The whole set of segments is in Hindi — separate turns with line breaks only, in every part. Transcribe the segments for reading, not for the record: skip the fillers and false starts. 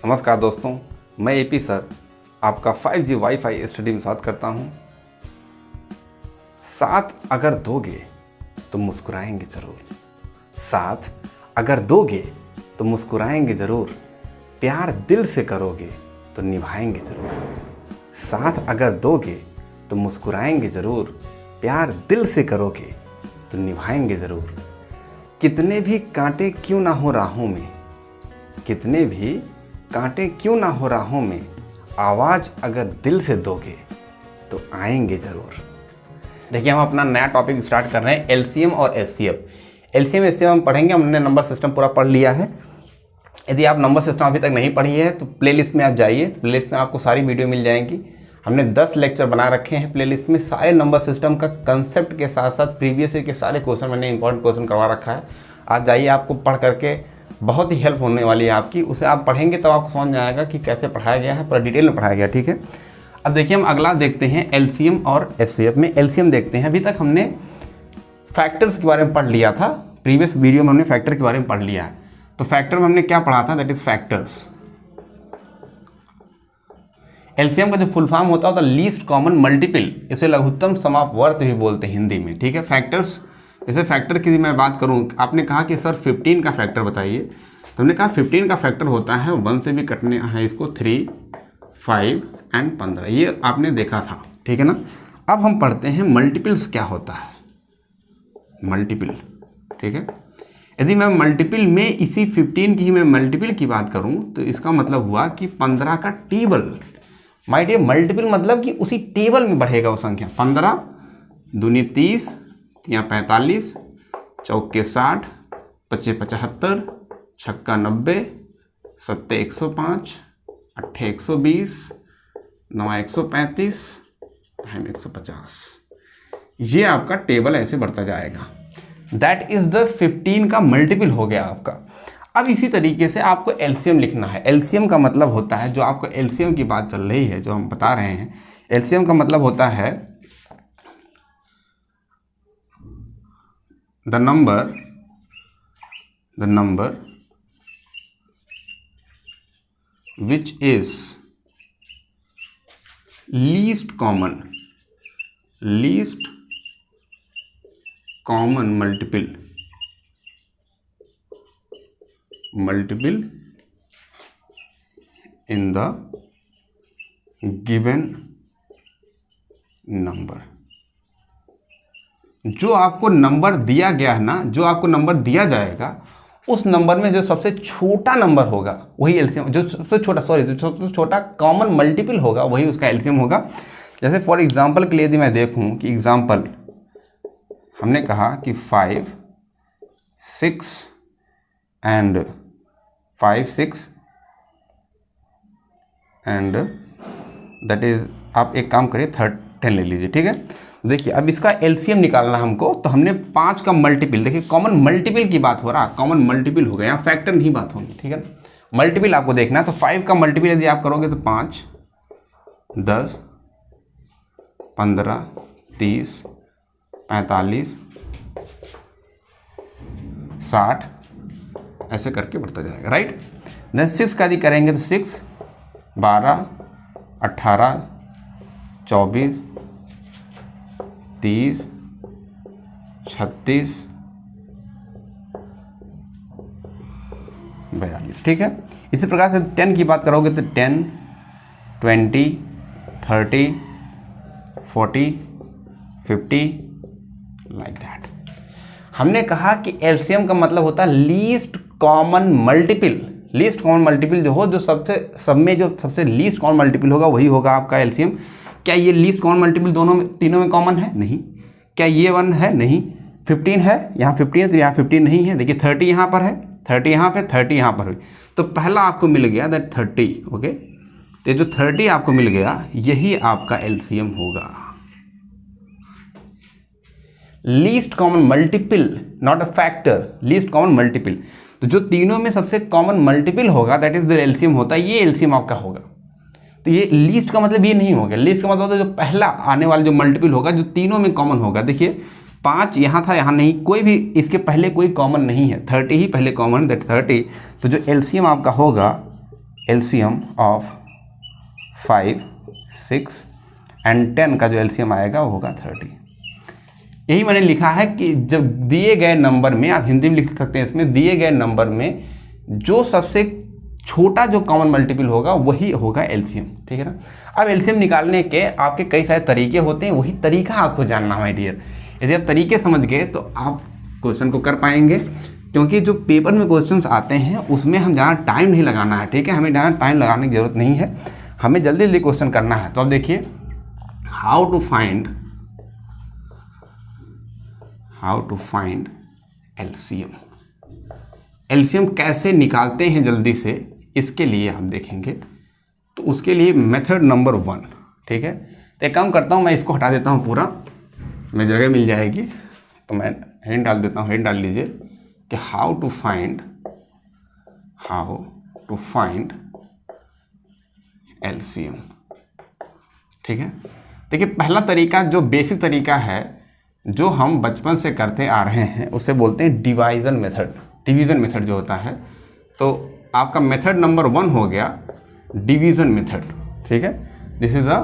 नमस्कार दोस्तों, मैं एपी सर आपका 5G वाईफाई स्टडी में स्वागत करता हूँ। साथ अगर दोगे तो मुस्कुराएंगे ज़रूर, साथ अगर दोगे तो मुस्कुराएंगे ज़रूर, प्यार दिल से करोगे तो निभाएंगे ज़रूर। साथ अगर दोगे तो मुस्कुराएंगे ज़रूर, प्यार दिल से करोगे तो निभाएंगे ज़रूर। कितने भी कांटे क्यों ना हो राहों में, कितने भी कांटे क्यों ना हो राहों में, आवाज़ अगर दिल से दोगे तो आएंगे ज़रूर। देखिए, हम अपना नया टॉपिक स्टार्ट कर रहे हैं, एलसीएम और एचसीएफ। एलसीएम एचसीएफ हम पढ़ेंगे। हमने नंबर सिस्टम पूरा पढ़ लिया है। यदि आप नंबर सिस्टम अभी तक नहीं पढ़ी है तो प्लेलिस्ट में आप जाइए, प्लेलिस्ट में आपको सारी वीडियो मिल जाएंगी। हमने 10 लेक्चर बना रखे हैं प्लेलिस्ट में। सारे नंबर सिस्टम का कंसेप्ट के साथ साथ प्रीवियस ईयर के सारे क्वेश्चन मैंने इंपॉर्टेंट क्वेश्चन करवा रखा है। आज जाइए, आपको पढ़ करके बहुत ही हेल्प होने वाली है आपकी। उसे आप पढ़ेंगे तो आपको समझ में आएगा कि कैसे पढ़ाया गया है, पूरा डिटेल में पढ़ाया गया। ठीक है, अब देखिए हम अगला देखते हैं एलसीएम और एचसीएफ में। एलसीएम देखते हैं। अभी तक हमने फैक्टर्स के बारे में पढ़ लिया था, प्रीवियस वीडियो में हमने फैक्टर के बारे में पढ़ लिया है। तो फैक्टर में हमने क्या पढ़ा था, दैट इज फैक्टर्स। एलसीएम का जो फुल फॉर्म होता है लीस्ट कॉमन मल्टीपल, इसे लघुत्तम समापवर्त भी बोलते हैं हिंदी में। ठीक है, फैक्टर्स, जैसे फैक्टर की मैं बात करूं, आपने कहा कि सर 15 का फैक्टर बताइए, तो हमने कहा 15 का फैक्टर होता है 1 से भी कटने हैं इसको 3, 5 एंड 15, ये आपने देखा था। ठीक है ना। अब हम पढ़ते हैं मल्टीपल्स क्या होता है, मल्टीपल। ठीक है, यदि मैं मल्टीपल में इसी 15 की ही मैं मल्टीपल की बात करूं तो इसका मतलब हुआ कि 15 का टेबल। माय डियर, मल्टीपल मतलब कि उसी टेबल में बढ़ेगा वो संख्या। 15 दूनी 30 या 45, चौके 60, 25 75, छक्का 90, 7 105, 8 120, 9 135, 150। ये आपका टेबल ऐसे बढ़ता जाएगा। दैट इज द 15 का मल्टीपल हो गया आपका। अब इसी तरीके से आपको एलसीएम लिखना है। एलसीएम का मतलब होता है, जो आपको एलसीएम की बात चल रही है, जो हम बता रहे हैं, एलसीएम का मतलब होता है the number which is least common multiple in the given number। जो आपको नंबर दिया गया है ना, जो आपको नंबर दिया जाएगा, उस नंबर में जो सबसे छोटा नंबर होगा वही एलसीएम, जो सबसे छोटा कॉमन मल्टीपल होगा वही उसका एलसीएम होगा। जैसे फॉर एग्जांपल के लिए यदि मैं देखूं कि एग्जांपल हमने कहा कि 5 6 एंड 5 6 एंड दैट इज, आप एक काम करिए 10 ले लीजिए। ठीक है, देखिए अब इसका एलसीएम निकालना हमको, तो हमने 5 का मल्टीपल, देखिए कॉमन मल्टीपल की बात हो रहा है, कॉमन मल्टीपल हो गया, यहाँ फैक्टर नहीं बात होगी। ठीक है, मल्टीपल आपको देखना है। तो 5 का मल्टीपल यदि आप करोगे तो 5 10 15 30 45 60 ऐसे करके बढ़ता जाएगा। राइट। देन 6 का यदि करेंगे तो 6 12 18 24 30 36 42। ठीक है, इसी प्रकार से 10 की बात करोगे तो 10 20 30 40 50 लाइक दैट। हमने कहा कि एलसीएम का मतलब होता है least common multiple. Least common multiple जो हो, जो सब में जो सबसे लीस्ट कॉमन मल्टीपल होगा वही होगा आपका एलसीएम। क्या ये लीस्ट कॉमन मल्टीपल तीनों में कॉमन है? नहीं। क्या ये 1 है? नहीं। 15 है, यहाँ 15 है तो यहाँ 15 नहीं है। देखिए 30 यहाँ पर है, 30 यहाँ पे, 30 यहाँ पर हुई, तो पहला आपको मिल गया दैट 30। ओके, तो जो 30 आपको मिल गया यही आपका एलसीएम होगा। Least common multiple, not a factor, least common multiple. तो जो तीनों में सबसे कॉमन मल्टीपल होगा दैट इज द एलसीएम होता है, ये एलसीएम आपका होगा। तो ये लीस्ट का मतलब ये नहीं होगा। लीस्ट का मतलब होता है जो पहला आने वाला जो मल्टीपल होगा, जो तीनों में कॉमन होगा। देखिए 5 यहाँ था, यहाँ नहीं, कोई भी इसके पहले कोई कॉमन नहीं है, 30 ही पहले कॉमन, दैट 30। तो जो एलसीएम आपका होगा एलसीएम ऑफ 5, 6 एंड 10 का जो एलसीएम आएगा वो होगा 30। यही मैंने लिखा है कि जब दिए गए नंबर में, आप हिंदी में लिख सकते हैं इसमें, दिए गए नंबर में जो सबसे छोटा जो कॉमन मल्टीपल होगा वही होगा एलसीएम, ठीक है ना। अब एलसीएम निकालने के आपके कई सारे तरीके होते हैं, वही तरीका आपको जानना है डियर। यदि आप तरीके समझ गए तो आप क्वेश्चन को कर पाएंगे, क्योंकि जो पेपर में क्वेश्चंस आते हैं उसमें हम ज़्यादा टाइम नहीं लगाना है, ठीक है। हमें ज़्यादा टाइम लगाने की ज़रूरत नहीं है, हमें जल्दी जल्दी क्वेश्चन करना है। तो अब देखिए, how to find LCM, LCM कैसे निकालते हैं जल्दी से, इसके लिए हम देखेंगे। तो उसके लिए मेथड नंबर 1, ठीक है। तो एक काम करता हूँ, मैं इसको हटा देता हूँ पूरा, मैं जगह मिल जाएगी तो मैं हेड डाल देता हूँ। हेड डाल लीजिए कि हाउ टू फाइंड एलसीएम, ठीक है। देखिए, पहला तरीका जो बेसिक तरीका है, जो हम बचपन से करते आ रहे हैं, उसे बोलते हैं डिवीजन मेथड जो होता है। तो आपका मेथड नंबर 1 हो गया डिवीजन मेथड, ठीक है। This is a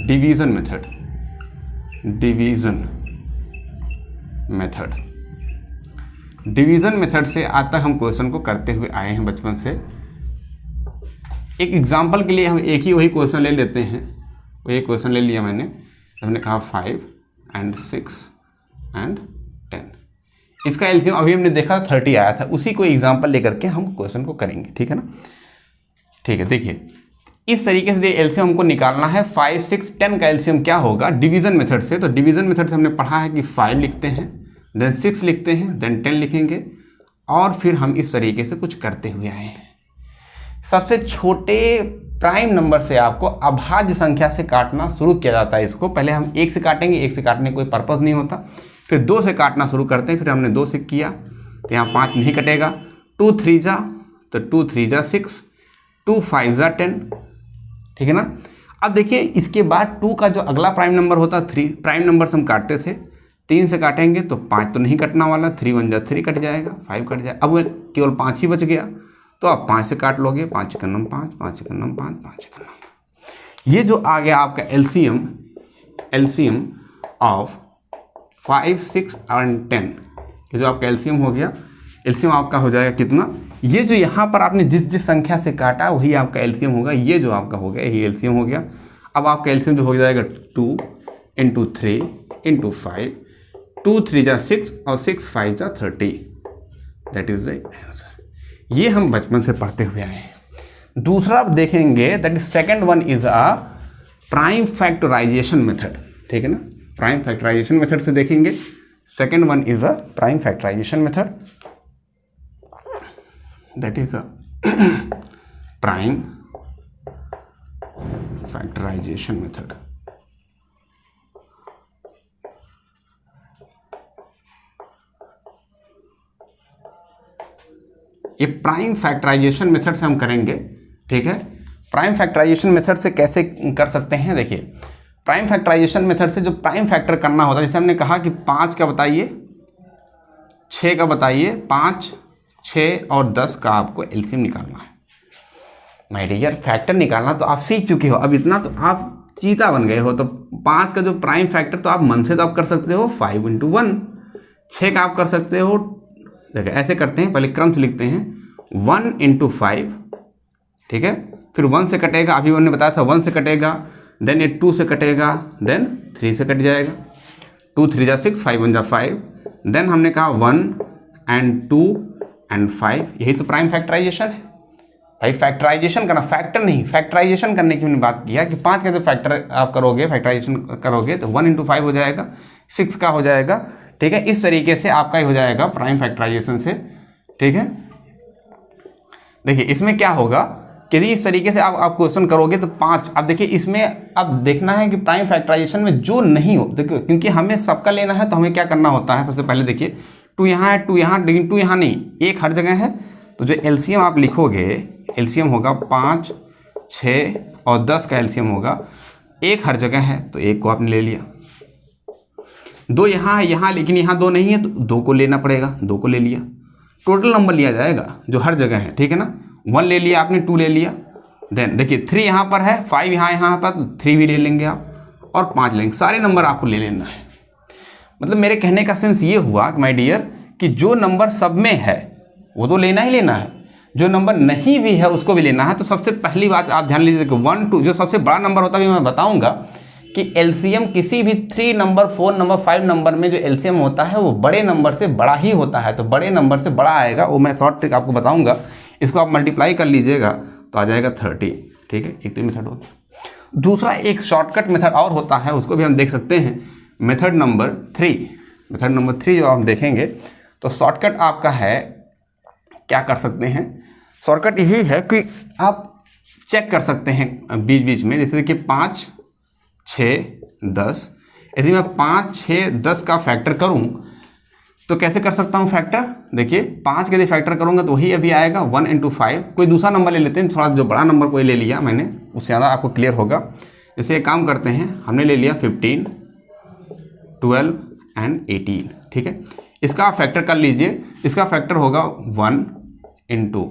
division method से आज तक हम क्वेश्चन को करते हुए आए हैं बचपन से। एक एग्जांपल के लिए हम एक ही वही क्वेश्चन ले लेते हैं। वही क्वेश्चन ले लिया मैंने, हमने कहा 5 and 6 and 10, इसका एलसीएम अभी हमने देखा 30 आया था, उसी को एग्जांपल लेकर के हम क्वेश्चन को करेंगे, ठीक है ना। ठीक है, देखिए इस तरीके से एलसीएम हमको निकालना है। 5, 6, 10 का एलसीएम क्या होगा डिवीजन मेथड से। तो डिवीजन मेथड से हमने पढ़ा है कि 5 लिखते हैं, देन 6 लिखते हैं, देन 10 लिखेंगे, और फिर हम इस तरीके से कुछ करते हुए आए हैं। सबसे छोटे प्राइम नंबर से आपको अभाज्य संख्या से काटना शुरू किया जाता है। इसको पहले हम 1 से काटेंगे, 1 से काटने का कोई पर्पज़ नहीं होता। फिर 2 से काटना शुरू करते हैं, फिर हमने 2 से किया तो यहाँ 5 नहीं कटेगा। 2 3 जा तो 2 3 जा 6, 2 5 जा 10, ठीक है ना। अब देखिए इसके बाद 2 का जो अगला प्राइम नंबर होता है 3, प्राइम नंबर से हम काटते थे। 3 से काटेंगे तो 5 तो नहीं कटना वाला, 3 1 जा 3 कट जाएगा, 5 कट जाएगा। अब केवल 5 ही बच गया, तो आप 5 से काट लोगे, 5 × 9 5, 5 × 9 5, 5 × 9। ये जो आ गया आपका एलसीएम ऑफ 5, 6 और 10, ये जो आपका एलसीएम हो गया, एलसीएम आपका हो जाएगा कितना। ये जो यहाँ पर आपने जिस संख्या से काटा वही आपका एलसीएम होगा। ये जो आपका हो गया यही एलसीएम हो गया। अब आपका एलसीएम जो हो जाएगा 2 × 3 × 5, 2 3 जा 6 और 6 5 जा 30, दैट इज द आंसर। ये हम बचपन से पढ़ते हुए आए हैं। दूसरा आप देखेंगे, that is second one is a prime factorization method, ठीक है ना। प्राइम फैक्टराइजेशन मेथड से देखेंगे, second one is a prime factorization method, that is a prime factorization method. ये प्राइम फैक्टराइजेशन मेथड से हम करेंगे, ठीक है। प्राइम फैक्टराइजेशन मेथड से कैसे कर सकते हैं, देखिए प्राइम फैक्टराइजेशन मेथड से जो प्राइम फैक्टर करना होता है, जैसे हमने कहा कि 5 का बताइए, 6 का बताइए, 5, 6 और 10 का आपको एलसीएम निकालना है। माय डियर, फैक्टर निकालना तो आप सीख चुके हो, अब इतना तो आप चीता बन गए हो। तो 5 का जो प्राइम फैक्टर तो आप मन से तो आप कर सकते हो 5 × 1, 6 का आप कर सकते हो, देखिए ऐसे करते हैं, पहले क्रम से लिखते हैं 1 × 5, ठीक है। फिर 1 से कटेगा, अभी उन्होंने बताया था 1 से कटेगा, देन ये 2 से कटेगा, देन 3 से कट जाएगा, 2 3 जा 6, 5 1 जा 5, देन हमने कहा 1 and 2 and 5, यही तो प्राइम फैक्टराइजेशन है भाई। फैक्टराइजेशन करना, फैक्टर नहीं, फैक्टराइजेशन करने की मैंने बात किया कि 5 का जो फैक्टर आप करोगे, फैक्टराइजेशन करोगे तो 1 × 5 हो जाएगा, 6 का हो जाएगा, ठीक है। इस तरीके से आपका ही हो जाएगा प्राइम फैक्टराइजेशन से, ठीक है। देखिए इसमें क्या होगा कि यदि इस तरीके से आप क्वेश्चन करोगे तो 5, अब देखिए इसमें अब देखना है कि प्राइम फैक्टराइजेशन में जो नहीं हो, देखिए क्योंकि हमें सबका लेना है तो हमें क्या करना होता है, सबसे पहले देखिए 2 यहाँ है, 2 यहाँ, लेकिन 2 यहाँ नहीं, 1 हर जगह है। तो जो एलसीएम आप लिखोगे, एलसीएम होगा 5, 6 और 10 का एलसीएम होगा, 1 हर जगह है तो 1 को आपने ले लिया, 2 यहाँ है, यहाँ लेकिन यहाँ 2 नहीं है तो 2 को लेना पड़ेगा, 2 को ले लिया, टोटल नंबर लिया जाएगा जो हर जगह है, ठीक है ना। 1 ले लिया आपने, 2 ले लिया, देन देखिए 3 यहाँ पर है, 5 यहाँ पर, तो 3 भी ले लेंगे आप और 5 लेंगे। सारे नंबर आपको ले लेना है। मतलब मेरे कहने का सेंस ये हुआ माय डियर कि जो नंबर सब में है वो तो लेना ही लेना है, जो नंबर नहीं भी है उसको भी लेना है। तो सबसे पहली बात आप ध्यान लीजिए कि 1 2 जो सबसे बड़ा नंबर होता है मैं बताऊंगा कि एलसीएम किसी भी 3 नंबर 4 नंबर 5 नंबर में जो एलसीएम होता है वो बड़े नंबर से बड़ा ही होता है। तो बड़े नंबर से बड़ा आएगा, वो मैं शॉर्ट ट्रिक आपको बताऊंगा, इसको आप मल्टीप्लाई कर लीजिएगा तो आ जाएगा 30। ठीक है, एक तो मेथड हो। दूसरा एक शॉर्टकट मेथड और होता है, उसको भी हम देख सकते हैं, मेथड नंबर 3। मेथड नंबर 3 जो हम देखेंगे तो शॉर्टकट आपका है, क्या कर सकते हैं, शॉर्टकट यही है कि आप चेक कर सकते हैं बीच बीच में, जैसे कि 5 6 10, यदि मैं 5 6 10 का फैक्टर करूं तो कैसे कर सकता हूं फैक्टर। देखिए 5 के लिए फैक्टर करूंगा तो वही अभी आएगा 1 × 5। कोई दूसरा नंबर ले लेते हैं, थोड़ा जो बड़ा नंबर कोई ले लिया मैंने, उससे ज़्यादा आपको क्लियर होगा। जैसे एक काम करते हैं, हमने ले लिया 15 12 एंड 18। ठीक है, इसका आप फैक्टर कर लीजिए, इसका फैक्टर होगा 1 ×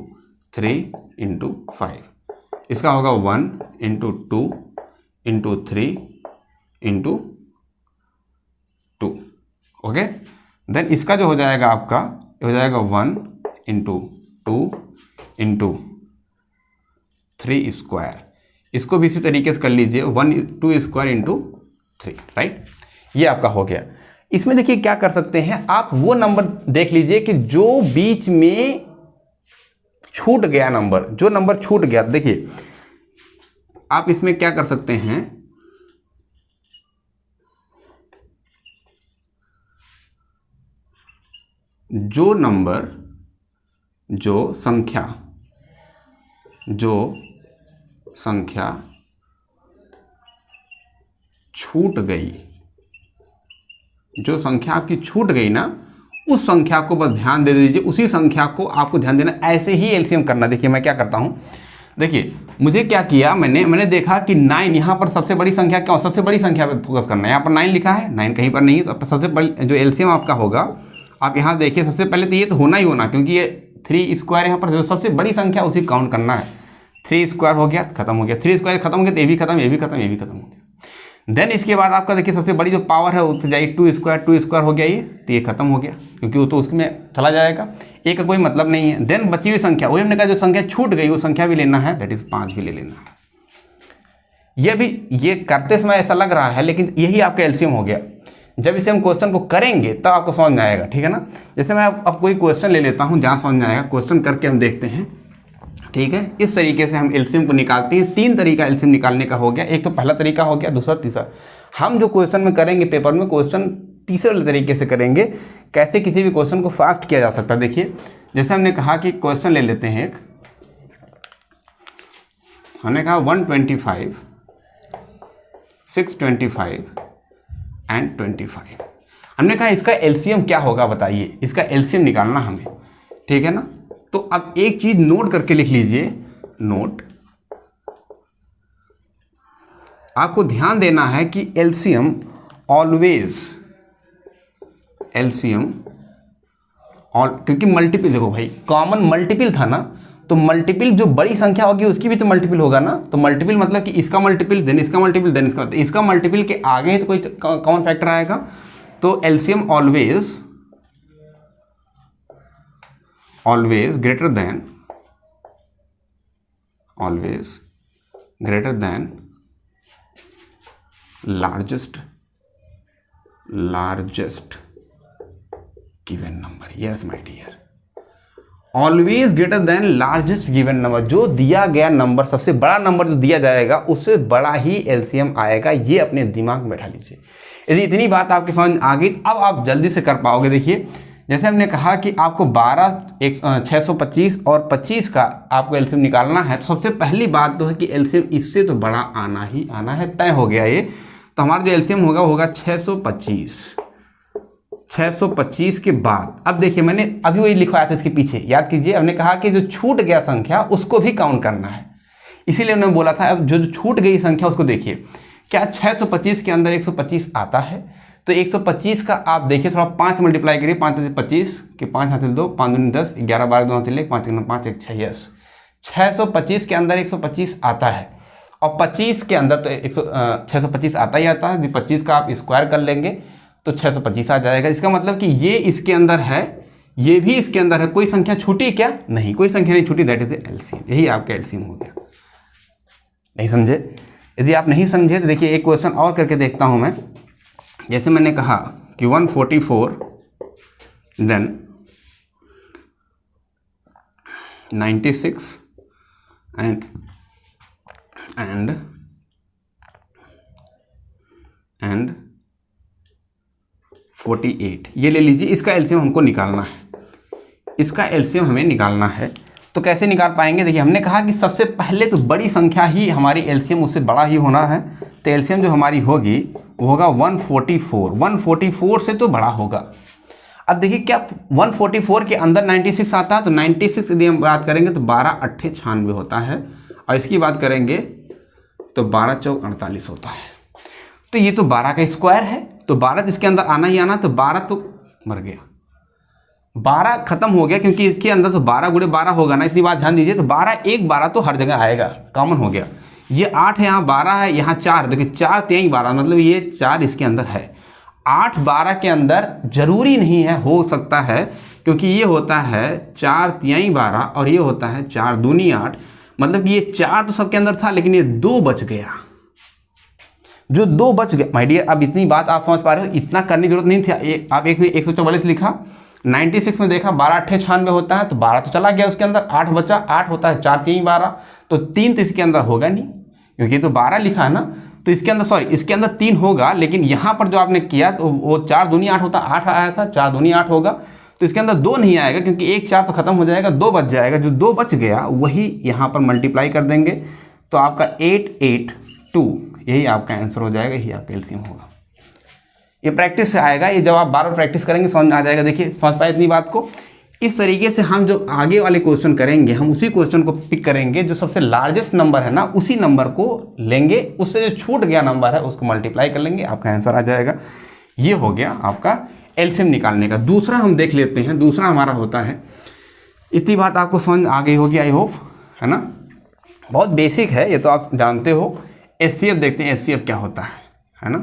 3 × 5, इसका होगा 1 × 2 × 3 × 2। ओके, देन इसका जो हो जाएगा आपका, हो जाएगा 1 × 2 × 3 स्क्वायर। इसको भी इसी तरीके से कर लीजिए, 1 2 स्क्वायर × 3। राइट, ये आपका हो गया। इसमें देखिए क्या कर सकते हैं आप, वो नंबर देख लीजिए कि जो बीच में छूट गया नंबर, जो नंबर छूट गया, देखिए आप इसमें क्या कर सकते हैं, जो नंबर, जो संख्या छूट गई, जो संख्या आपकी छूट गई ना, उस संख्या को बस ध्यान दे दीजिए, उसी संख्या को आपको ध्यान देना। ऐसे ही एलसीएम करना। देखिए मैं क्या करता हूं, देखिए मुझे क्या किया, मैंने देखा कि 9 यहाँ पर सबसे बड़ी संख्या क्या, सबसे बड़ी संख्या पे फोकस करना है। यहाँ पर 9 लिखा है, 9 कहीं पर नहीं है, तो सबसे बड़ी जो एलसीएम आपका होगा, आप यहाँ देखिए सबसे पहले तो ये तो होना ही होना, क्योंकि ये 3 स्क्वायर यहाँ पर जो सबसे बड़ी संख्या उसी काउंट करना है। 3 स्क्वायर हो गया, खत्म हो गया, 3 स्क्वायर खत्म हो गया, तो ये भी खत्म, ये भी खत्म, ये भी खत्म हो गया। देन इसके बाद आपका देखिए सबसे बड़ी जो पावर है उससे जाइए, 2 स्क्वायर हो गया ये, तो ये खत्म हो गया, क्योंकि वो तो उसमें चला जाएगा, एक का कोई मतलब नहीं है। देन बची हुई संख्या, वही हमने कहा जो संख्या छूट गई वो संख्या भी लेना है, दैट इज 5 भी ले लेना है। ये भी ये करते समय ऐसा लग रहा है, लेकिन यही आपका एलसीएम हो गया। जब इसे हम क्वेश्चन को करेंगे तब आपको समझ में आएगा। ठीक है ना, जैसे मैं अब कोई क्वेश्चन ले लेता हूँ, जहाँ समझ में आएगा, क्वेश्चन करके हम देखते हैं। ठीक है, इस तरीके से हम एलसीएम को निकालते हैं। 3 तरीका एलसीएम निकालने का हो गया, एक तो पहला तरीका हो गया, दूसरा तीसरा। हम जो क्वेश्चन में करेंगे पेपर में, क्वेश्चन तीसरे वाले तरीके से करेंगे, कैसे किसी भी क्वेश्चन को फास्ट किया जा सकता है। देखिए जैसे हमने कहा कि क्वेश्चन ले लेते हैं, एक हमने कहा 125 625 एंड 25। हमने कहा इसका एलसीएम क्या होगा बताइए, इसका एलसीएम निकालना हमें। ठीक है ना, तो अब एक चीज नोट करके लिख लीजिए, नोट, आपको ध्यान देना है कि एलसीएम ऑलवेज, क्योंकि मल्टीपल, देखो भाई कॉमन मल्टीपल था ना, तो मल्टीपल जो बड़ी संख्या होगी उसकी भी तो मल्टीपल होगा ना। तो मल्टीपल मतलब कि इसका मल्टीपल, देन इसका मल्टीपल, देन इसका मल्टीपल के आगे तो कोई कॉमन फैक्टर आएगा। तो LCM always greater than largest given number. Yes my dear, always greater than largest given number. जो दिया गया नंबर, सबसे बड़ा नंबर जो दिया जाएगा उससे बड़ा ही एलसीएम आएगा। ये अपने दिमाग में बैठा लीजिए। यदि इतनी बात आपके समझ आ गई, अब आप जल्दी से कर पाओगे। देखिए जैसे हमने कहा कि आपको 625 और 25 का आपको एलसीएम निकालना है, तो सबसे पहली बात तो है कि एलसीएम इससे तो बड़ा आना ही आना है, तय हो गया ये। तो हमारा जो एलसीएम होगा 625 के बाद। अब देखिए मैंने अभी वही लिखवाया था इसके पीछे, याद कीजिए, हमने कहा कि जो छूट गया संख्या उसको भी काउंट करना है, इसीलिए उन्होंने बोला था अब जो छूट गई संख्या उसको देखिए। क्या 625 के अंदर 125 आता है? तो 125 का आप देखिए थोड़ा 5 मल्टीप्लाई करिए, 5 25 के 5 हासिल 2, 5 दूनी 10, 11 12 2 हासिल 1, 5 1 5 1 6, यस 625 के अंदर 125 आता है और 25 के अंदर तो 625 आता ही आता है। 25 का आप स्क्वायर कर लेंगे तो 625 आ जाएगा। इसका मतलब कि ये इसके अंदर है, ये भी इसके अंदर है। कोई संख्या छूटी क्या? नहीं, कोई संख्या नहीं छूटी। That is LCM. यही आपका एलसीएम हो गया। नहीं समझे? यदि आप नहीं समझे तो देखिए एक क्वेश्चन और करके देखता हूं मैं। जैसे मैंने कहा कि 144 देन 96 एंड 48 ये ले लीजिए। इसका एलसीएम हमको निकालना है, इसका एलसीएम हमें निकालना है। तो कैसे निकाल पाएंगे? देखिए हमने कहा कि सबसे पहले तो बड़ी संख्या ही हमारी एलसीएम उससे बड़ा ही होना है। तो एलसीएम जो हमारी होगी वो होगा 144। 144 से तो बड़ा होगा। अब देखिए क्या 144 के अंदर 96 आता है, तो 96 यदि हम बात करेंगे तो 12 8 96 होता है, और इसकी बात करेंगे तो 12 चौक 48 होता है। तो ये तो 12 का स्क्वायर है, तो 12 इसके अंदर आना ही आना, तो 12 तो मर गया, 12 खत्म हो गया, क्योंकि इसके अंदर तो 12 गुणे 12 होगा ना। इतनी बात ध्यान दीजिए। तो 12 1 12 तो हर जगह आएगा, कॉमन हो गया। ये 8 है, यहाँ 12 है, यहाँ 4, देखिए 4 3 12, मतलब ये 4 इसके अंदर है। 8 12 के अंदर जरूरी नहीं है, हो सकता है, क्योंकि ये होता है 4 3 12 और ये होता है 4 दूनी 8, मतलब कि ये 4 तो सबके अंदर था, लेकिन ये 2 बच गया। जो 2 बच गया माय डियर, अब इतनी बात आप समझ पा रहे हो, इतना करने की जरूरत नहीं थी। आप 144 लिखा, 96 में देखा 12 8 96 होता है, तो 12 तो चला गया उसके अंदर, 8 बचा, 8 होता है 4 3 12, तो 3 तो इसके अंदर होगा नहीं, क्योंकि तो 12 लिखा है ना। तो इसके अंदर सॉरी इसके अंदर 3 होगा, लेकिन यहाँ पर जो आपने किया तो वो 4 दूनी 8 होता, 8 आया था, 4 दूनी 8 होगा, तो इसके अंदर 2 नहीं आएगा, क्योंकि 1 4 तो खत्म हो जाएगा, 2 बच जाएगा। जो 2 बच गया वही यहाँ पर मल्टीप्लाई कर देंगे, तो आपका 882 यही आपका आंसर हो जाएगा, यही आपका एलसीएम होगा। ये प्रैक्टिस से आएगा, ये जब आप बार बार प्रैक्टिस करेंगे समझ में आ जाएगा। देखिए समझ पाए इतनी बात को। इस तरीके से हम जो आगे वाले क्वेश्चन करेंगे, हम उसी क्वेश्चन को पिक करेंगे, जो सबसे लार्जेस्ट नंबर है ना उसी नंबर को लेंगे, उससे जो छूट गया नंबर है उसको मल्टीप्लाई कर लेंगे, आपका आंसर आ जाएगा। ये हो गया आपका एलसीएम निकालने का। दूसरा हम देख लेते हैं। दूसरा हमारा होता है, इतनी बात आपको समझ आ गई होगी आई होप, है ना। बहुत बेसिक है ये तो आप जानते हो। एचसीएफ देखते हैं, एचसीएफ क्या होता है ना।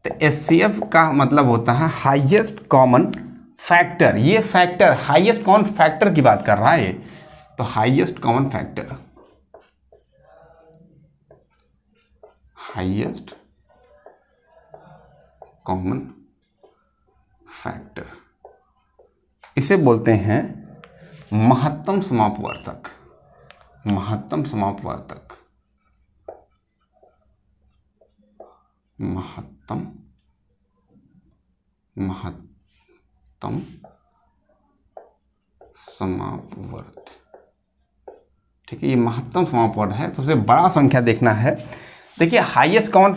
तो एचसीएफ का मतलब होता है हाईएस्ट कॉमन फैक्टर। ये फैक्टर हाईएस्ट कॉमन फैक्टर की बात कर रहा है ये, तो highest common factor, highest common factor, इसे बोलते हैं महत्तम समापवर्तक। महत्तम समापवर्तक, महत्तम समापवर्त, ठीक है। ये महत्तम समापवर्त है, तो सबसे बड़ा संख्या देखना है। देखिए हाईएस्ट कॉमन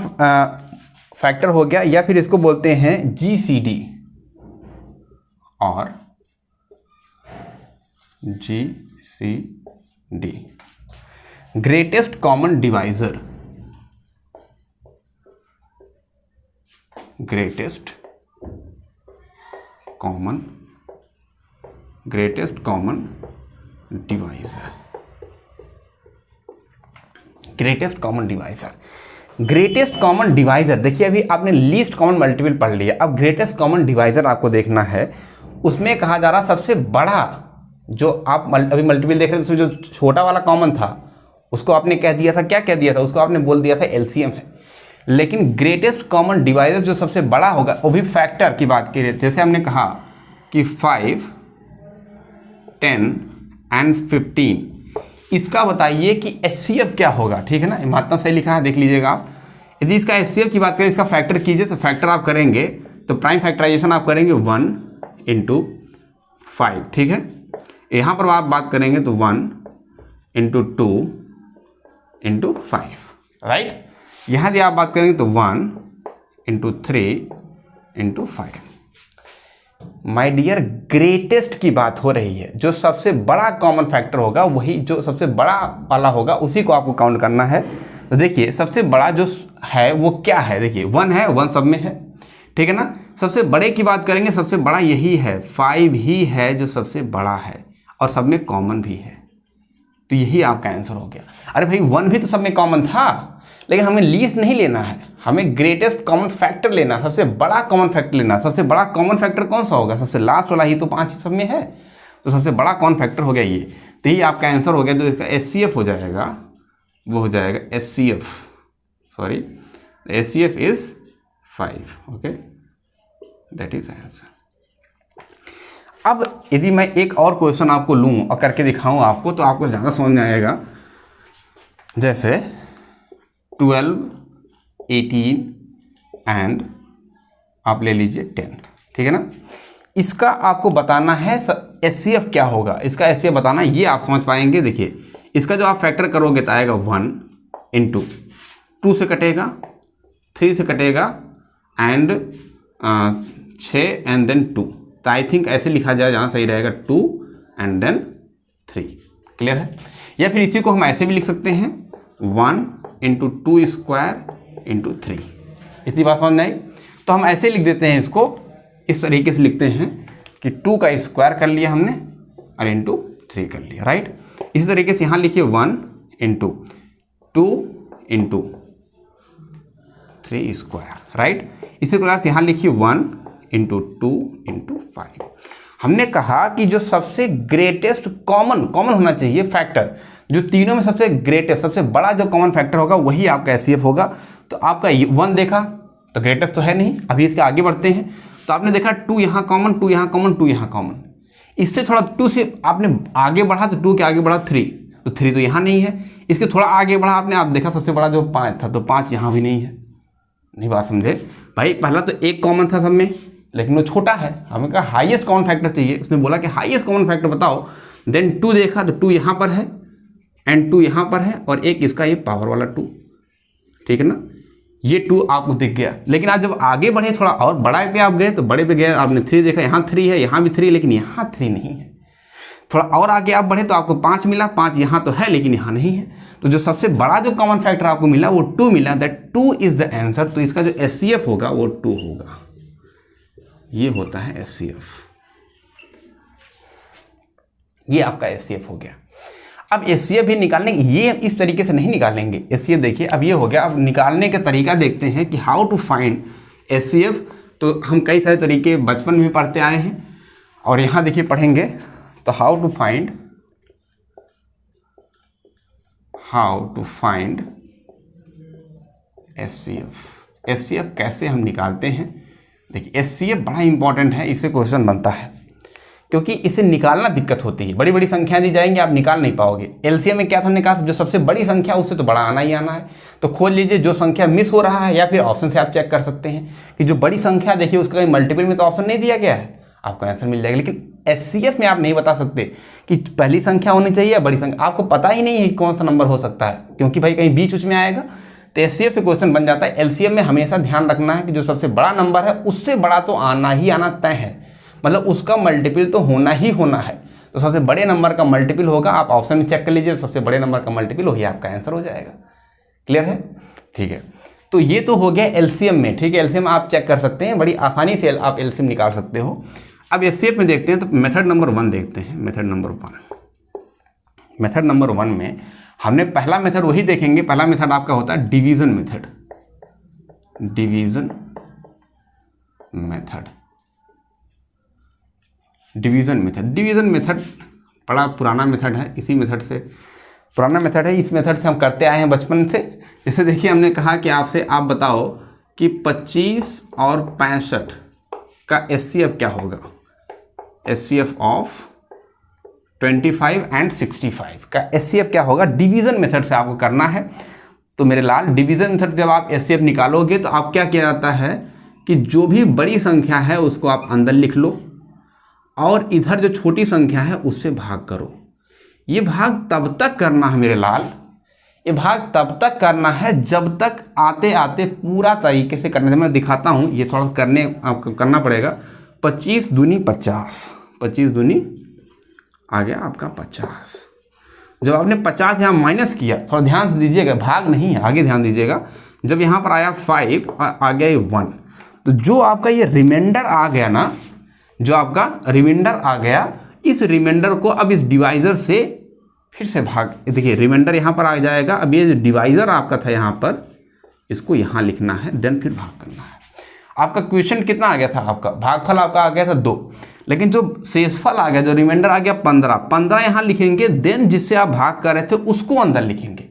फैक्टर हो गया, या फिर इसको बोलते हैं जीसीडी और GCD, greatest common divisor, greatest common divisor, greatest common divisor. Greatest common divisor, देखिए अभी आपने लीस्ट कॉमन मल्टीपल पढ़ लिया, अब ग्रेटेस्ट कॉमन डिवाइजर आपको देखना है। उसमें कहा जा रहा सबसे बड़ा, जो आप अभी मल्टीपल देख रहे थे, उसमें जो छोटा वाला कॉमन था उसको आपने कह दिया था, क्या कह दिया था उसको, आपने बोल दिया था एलसीएम है। लेकिन ग्रेटेस्ट कॉमन डिवाइजर जो सबसे बड़ा होगा, वो भी फैक्टर की बात की, जैसे हमने कहा कि 5 10 एंड 15, इसका बताइए कि एचसीएफ क्या होगा, ठीक है ना। महत्तम सही लिखा है, देख लीजिएगा आप। यदि इसका एचसीएफ की बात करें, इसका फैक्टर कीजिए, तो फैक्टर आप करेंगे तो प्राइम फैक्टराइजेशन आप करेंगे 1 × 5, ठीक है। यहाँ पर आप बात करेंगे तो 1 × 2 × 5, राइट। यहाँ यदि आप बात करेंगे तो 1 × 3 × 5। माय डियर, ग्रेटेस्ट की बात हो रही है, जो सबसे बड़ा कॉमन फैक्टर होगा वही, जो सबसे बड़ा वाला होगा उसी को आपको काउंट करना है। तो देखिए सबसे बड़ा जो है वो क्या है, देखिए 1 है, 1 सब में है, ठीक है ना। सबसे बड़े की बात करेंगे, सबसे बड़ा यही है, 5 ही है जो सबसे बड़ा है और सब में कॉमन भी है, तो यही आपका आंसर हो गया। अरे भाई 1 भी तो सब में कॉमन था, लेकिन हमें लीस्ट नहीं लेना है, हमें ग्रेटेस्ट कॉमन फैक्टर लेना है, सबसे बड़ा कॉमन फैक्टर लेना है। सबसे बड़ा कॉमन फैक्टर कौन सा होगा? सबसे लास्ट वाला ही तो 5 ही सब में है, तो सबसे बड़ा कॉमन फैक्टर हो गया ये। तो ये आपका आंसर हो गया। जो इसका HCF हो जाएगा वो हो जाएगा HCF, sorry HCF is 5। Okay, that is answer. अब यदि मैं एक और क्वेश्चन आपको लूँ और करके दिखाऊं आपको, तो आपको ज़्यादा समझ में आएगा। जैसे 12, 18 एंड आप ले लीजिए 10, ठीक है ना। इसका आपको बताना है HCF क्या होगा, इसका HCF बताना, ये आप समझ पाएंगे। देखिए इसका जो आप फैक्टर करोगे तो आएगा 1 इंटू 2 से कटेगा, 3 से कटेगा एंड 6 एंड देन 2। तो आई थिंक ऐसे लिखा जाए जहाँ सही रहेगा 2 एंड देन 3। क्लियर है? या फिर इसी को हम ऐसे भी लिख सकते हैं 1 इंटू 2 स्क्वायर इंटू 3। इतनी बात समझ में आई? तो हम ऐसे लिख देते हैं, इसको इस तरीके से लिखते हैं कि 2 का स्क्वायर कर लिया हमने और इंटू 3 कर लिया, राइट। इसी तरीके से यहाँ लिखिए 1 इंटू 2 इंटू 3 स्क्वायर, राइट। इसी प्रकार से यहाँ लिखिए 1 इंटू 2 इंटू 5। हमने कहा कि जो सबसे ग्रेटेस्ट कॉमन होना चाहिए फैक्टर, जो तीनों में सबसे ग्रेटेस्ट, सबसे बड़ा जो कॉमन फैक्टर होगा वही आपका HCF होगा। तो आपका 1 देखा तो ग्रेटेस्ट तो है नहीं। अभी इसके आगे बढ़ते हैं तो आपने देखा 2 यहाँ कॉमन, 2 यहाँ कॉमन, 2 यहाँ कॉमन। इससे थोड़ा 2 से आपने आगे बढ़ा तो 2 के आगे बढ़ा 3, तो 3 तो यहाँ नहीं है। इसके थोड़ा आगे बढ़ा आपने, आप देखा सबसे बड़ा जो 5 था, तो 5 यहाँ भी नहीं है। नहीं बात समझे भाई? पहला तो 1 कॉमन था सब में, लेकिन वो छोटा है। हमें कहा हाईएस्ट कॉमन फैक्टर चाहिए, उसने बोला कि हाईएस्ट कॉमन फैक्टर बताओ। देन 2 देखा तो 2 यहाँ पर है एंड 2 यहाँ पर है और एक इसका ये पावर वाला 2, ठीक है ना। ये 2 आपको दिख गया। लेकिन आप जब आगे बढ़े थोड़ा और बड़ा पे आप गए तो बड़े पे गए, आपने 3 देखा, यहाँ 3 है, यहाँ भी 3, लेकिन यहाँ 3 नहीं है। थोड़ा और आगे आप बढ़े तो आपको 5 मिला, 5 यहाँ तो है लेकिन यहाँ नहीं है। तो जो सबसे बड़ा जो कॉमन फैक्टर आपको मिला वो 2 मिला, दैट 2 इज द आंसर। तो इसका जो HCF होगा वो 2 होगा। ये होता है HCF। ये आपका HCF हो गया। अब HCF भी निकालने, ये इस तरीके से नहीं निकालेंगे HCF। देखिए अब ये हो गया। अब निकालने का तरीका देखते हैं कि हाउ टू फाइंड HCF। तो हम कई सारे तरीके बचपन में पढ़ते आए हैं और यहाँ देखिए पढ़ेंगे। तो हाउ टू फाइंड HCF कैसे हम निकालते हैं। देखिए HCF बड़ा इंपॉर्टेंट है, इससे क्वेश्चन बनता है, क्योंकि इसे निकालना दिक्कत होती है। बड़ी बड़ी संख्या दी जाएंगी, आप निकाल नहीं पाओगे। LCM में क्या था, हमने कहा जो सबसे बड़ी संख्या उससे तो बड़ा आना ही आना है। तो खोल लीजिए जो संख्या मिस हो रहा है, या फिर ऑप्शन से आप चेक कर सकते हैं कि जो बड़ी संख्या देखिए उसका कहीं मल्टीपल में तो ऑप्शन नहीं दिया गया है, आपको आंसर मिल जाएगा। लेकिन HCF में आप नहीं बता सकते कि पहली संख्या होनी चाहिए या बड़ी संख्या, आपको पता ही नहीं है कि कौन सा नंबर हो सकता है, क्योंकि भाई कहीं बीच में आएगा। तो HCF से क्वेश्चन बन जाता है। LCM में हमेशा ध्यान रखना है कि जो सबसे बड़ा नंबर है उससे बड़ा तो आना ही आना तय है, मतलब उसका मल्टीपल तो होना ही होना है। तो सबसे बड़े नंबर का मल्टीपल होगा, आप ऑप्शन में चेक कर लीजिए, सबसे बड़े नंबर का मल्टीपल वही आपका आंसर हो जाएगा। क्लियर है? ठीक है। तो ये तो हो गया LCM में, ठीक है। LCM आप चेक कर सकते हैं, बड़ी आसानी से आप LCM निकाल सकते हो। अब HCF में देखते हैं, तो मेथड नंबर 1 देखते हैं। मेथड नंबर 1 में हमने पहला मेथड वही देखेंगे। पहला मेथड आपका होता है डिवीजन मेथड। डिवीजन मेथड बड़ा पुराना मेथड है, इसी मेथड से पुराना मेथड है, इस मेथड से हम करते आए हैं बचपन से। जैसे देखिए हमने कहा कि आपसे आप बताओ कि 25 और 65 का HCF क्या होगा। HCF ऑफ 25 एंड 65 का HCF क्या होगा। डिवीजन मेथड से आपको करना है। तो मेरे लाल, डिवीजन मेथड जब आप HCF निकालोगे तो आप क्या किया जाता है कि जो भी बड़ी संख्या है उसको आप अंदर लिख लो और इधर जो छोटी संख्या है उससे भाग करो। ये भाग तब तक करना है मेरे लाल, ये भाग तब तक करना है जब तक आते आते पूरा तरीके से करने से, मैं दिखाता हूँ। ये थोड़ा आपको करना पड़ेगा। 25 दूनी 50, 25 दूनी आ गया आपका 50। जब आपने 50 यहाँ माइनस किया, थोड़ा ध्यान से दीजिएगा, भाग नहीं है, आगे ध्यान दीजिएगा। जब यहाँ पर आया 5 आ गया 1, तो जो आपका ये रिमाइंडर आ गया ना, जो आपका रिमाइंडर आ गया, इस रिमाइंडर को अब इस डिवाइजर से फिर से भाग, देखिए रिमाइंडर यहाँ पर आ जाएगा। अब ये डिवाइज़र आपका था यहाँ पर, इसको यहाँ लिखना है, देन फिर भाग करना है। आपका क्वेश्चन कितना आ गया था, आपका भागफल आपका आ गया था 2, लेकिन जो शेषफल आ गया, जो रिमाइंडर आ गया 15 यहाँ लिखेंगे, देन जिससे आप भाग कर रहे थे उसको अंदर लिखेंगे।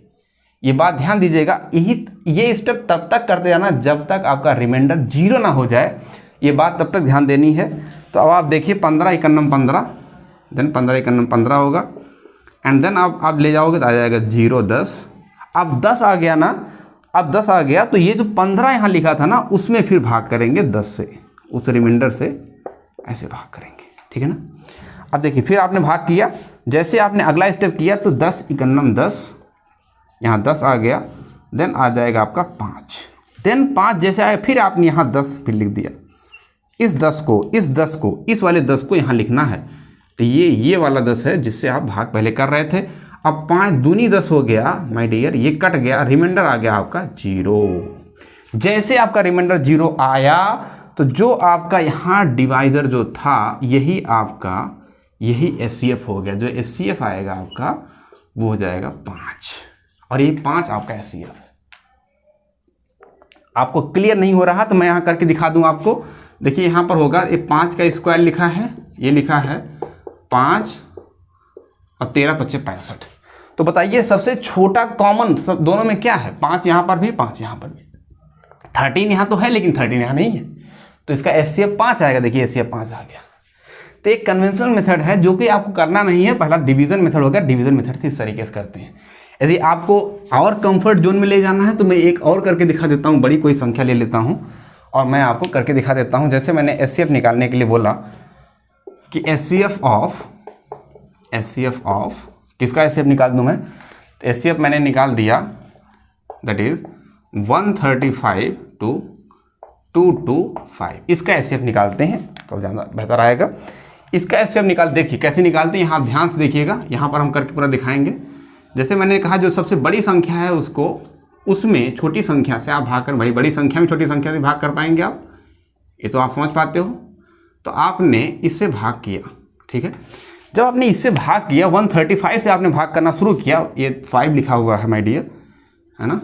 ये बात ध्यान दीजिएगा, ये स्टेप तब तक करते जाना जब तक आपका रिमाइंडर 0 ना हो जाए, ये बात तब तक ध्यान देनी है। तो अब आप देखिए 15 एकन्नम 15, देन 15 एकन्नम 15 होगा, एंड देन आप ले जाओगे तो आ जाएगा 0 10। अब 10 आ गया ना, अब 10 आ गया तो ये जो 15 यहाँ लिखा था ना, उसमें फिर भाग करेंगे 10 से, उस रिमाइंडर से ऐसे भाग करेंगे, ठीक है ना। अब देखिए फिर आपने भाग किया, जैसे आपने अगला स्टेप किया तो 10 एकन्नम 10, यहाँ 10 आ गया, देन आ जाएगा आपका 5, देन 5 जैसे आया फिर आपने यहाँ 10 फिर लिख दिया। इस 10 को इस वाले 10 को यहाँ लिखना है, तो ये वाला 10 है जिससे आप भाग पहले कर रहे थे। अब 5 दूनी 10 हो गया माय डियर, ये कट गया, रिमाइंडर आ गया आपका 0। जैसे आपका रिमाइंडर 0 आया तो जो आपका यहाँ डिवाइजर जो था यही SCF हो गया। जो SCF आएगा आपका वो हो जाएगा 5, और ये 5 आपका SCF है। आपको क्लियर नहीं हो रहा तो मैं यहाँ करके दिखा दूँ आपको। देखिए यहाँ पर होगा, ये 5 का स्क्वायर लिखा है, ये लिखा है 5 और 13 25 65। तो बताइए सबसे छोटा कॉमन दोनों में क्या है, 5 यहाँ पर भी 5 यहाँ पर भी, 13 यहाँ तो है लेकिन 13 यहाँ नहीं है, तो इसका SCF 5 आएगा। देखिए SCF 5 आ गया। तो एक कन्वेंशनल मेथड है जो कि आपको करना नहीं है, पहला डिवीजन मेथड होगा, डिवीजन मेथड से इस तरीके से करते हैं। यदि आपको और कंफर्ट जोन में ले जाना है तो मैं एक और करके दिखा देता हूँ, बड़ी कोई संख्या ले लेता हूँ और मैं आपको करके दिखा देता हूँ। जैसे मैंने SCF निकालने के लिए बोला कि SCF ऑफ किसका SCF निकाल दूँ मैं, तो SCF मैंने निकाल दिया, दैट इज 135 to 225। इसका SCF निकालते हैं तो ज़्यादा बेहतर आएगा। इसका SCF निकाल, देखिए कैसे निकालते हैं, यहाँ ध्यान से देखिएगा, यहाँ पर हम करके पूरा दिखाएंगे। जैसे मैंने कहा जो सबसे बड़ी संख्या है उसको, उसमें छोटी संख्या से आप भाग कर, भाई बड़ी संख्या में छोटी संख्या से भाग कर पाएंगे आप, ये तो आप समझ पाते हो। तो आपने इससे भाग किया, ठीक है। जब आपने इससे भाग किया, 135 से आपने भाग करना शुरू किया, ये 5 लिखा हुआ है माय डियर, है ना,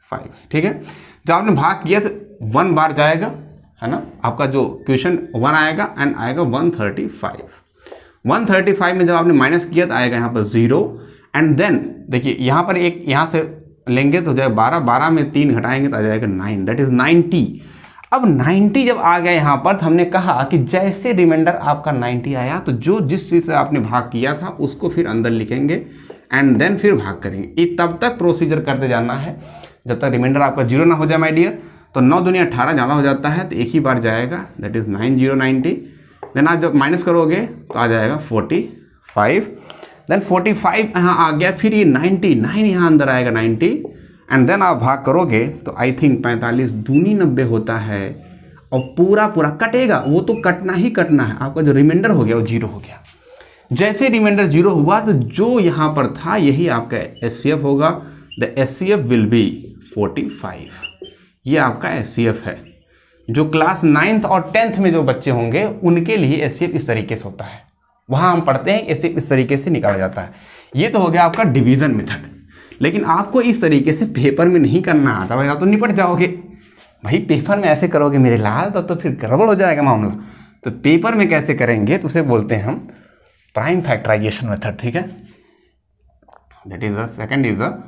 5, ठीक है। जब आपने भाग किया तो 1 बार जाएगा, है ना, आपका जो क्वेश्चन 1 आएगा एंड आएगा 135। 135 में जब आपने माइनस किया तो आएगा यहाँ पर 0, एंड देन देखिए यहाँ पर एक यहाँ से लेंगे तो हो जाएगा 12, 12 में 3 घटाएंगे तो आ जाएगा 9, दैट इज 90। अब 90 जब आ गया यहाँ पर तो हमने कहा कि जैसे रिमाइंडर आपका 90 आया तो जो जिस चीज़ से आपने भाग किया था उसको फिर अंदर लिखेंगे एंड देन फिर भाग करेंगे। ये तब तक प्रोसीजर करते जाना है जब तक रिमाइंडर आपका 0 ना हो जाए माय डियर। तो 9 दूनी 18 ज़्यादा हो जाता है तो एक ही बार जाएगा, दैट इज़ 9090। देन आप जब माइनस करोगे तो आ जाएगा 45, देन 45 यहाँ आ गया, फिर ये 99 यहाँ अंदर आएगा 90, एंड देन आप भाग करोगे तो आई थिंक 45 दूनी 90 होता है और पूरा कटेगा। वो तो कटना ही कटना है, आपका जो रिमाइंडर हो गया वो 0 हो गया। जैसे रिमाइंडर 0 हुआ तो जो यहाँ पर था यही आपका SCF होगा, द SCF विल बी 45। ये आपका SCF है। जो क्लास 9th और 10th में जो बच्चे होंगे उनके लिए SCF इस तरीके से होता है, वहाँ हम पढ़ते हैं SCF इस तरीके से निकाला जाता है। ये तो हो गया आपका डिवीज़न मेथड, लेकिन आपको इस तरीके से पेपर में नहीं करना आता भाई, तो निपट जाओगे भाई। पेपर में ऐसे करोगे मेरे लाल तो फिर गड़बड़ हो जाएगा मामला। तो पेपर में कैसे करेंगे तो उसे बोलते हैं हम प्राइम फैक्टराइजेशन मेथड, ठीक है। That is the second is the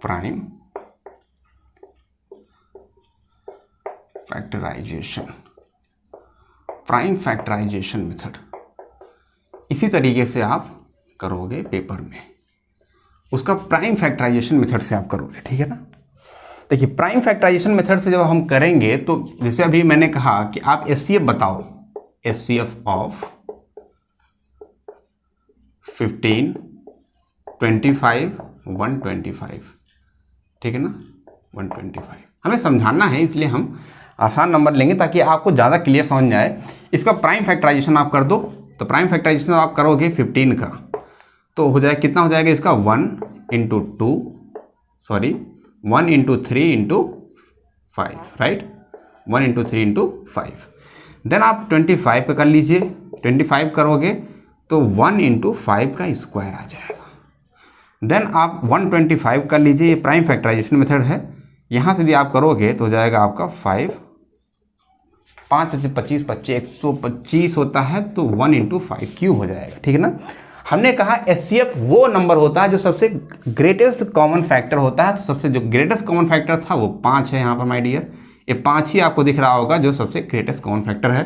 prime factorization method. इसी तरीके से आप करोगे पेपर में, उसका प्राइम फैक्टराइजेशन मेथड से आप करोगे, ठीक है ना। देखिए प्राइम फैक्टराइजेशन मेथड से जब हम करेंगे तो जैसे अभी मैंने कहा कि आप SCF बताओ, SCF ऑफ 15, 25, 125, ठीक है ना, 125। हमें समझाना है इसलिए हम आसान नंबर लेंगे ताकि आपको ज़्यादा क्लियर समझ जाए। इसका प्राइम फैक्टराइजेशन आप कर दो, तो प्राइम फैक्टराइजेशन आप करोगे 15 का तो हो जाएगा, कितना हो जाएगा इसका 1 into 3 into 5, right, 1 into 3 into 5। Then आप 25 का कर लीजिए, 25 करोगे तो 1 × 5 का स्क्वायर आ जाएगा। देन आप 125 कर लीजिए, ये प्राइम फैक्टराइजेशन मेथड है। यहाँ से यदि आप करोगे तो हो जाएगा आपका 5 5 25 25 125 होता है, तो 1 × 5 क्यूब हो जाएगा। ठीक है ना। हमने कहा HCF वो नंबर होता है जो सबसे ग्रेटेस्ट कॉमन फैक्टर होता है। तो सबसे जो ग्रेटेस्ट कॉमन फैक्टर था वो 5 है यहाँ पर माय डियर। ये 5 ही आपको दिख रहा होगा जो सबसे ग्रेटेस्ट कॉमन फैक्टर है।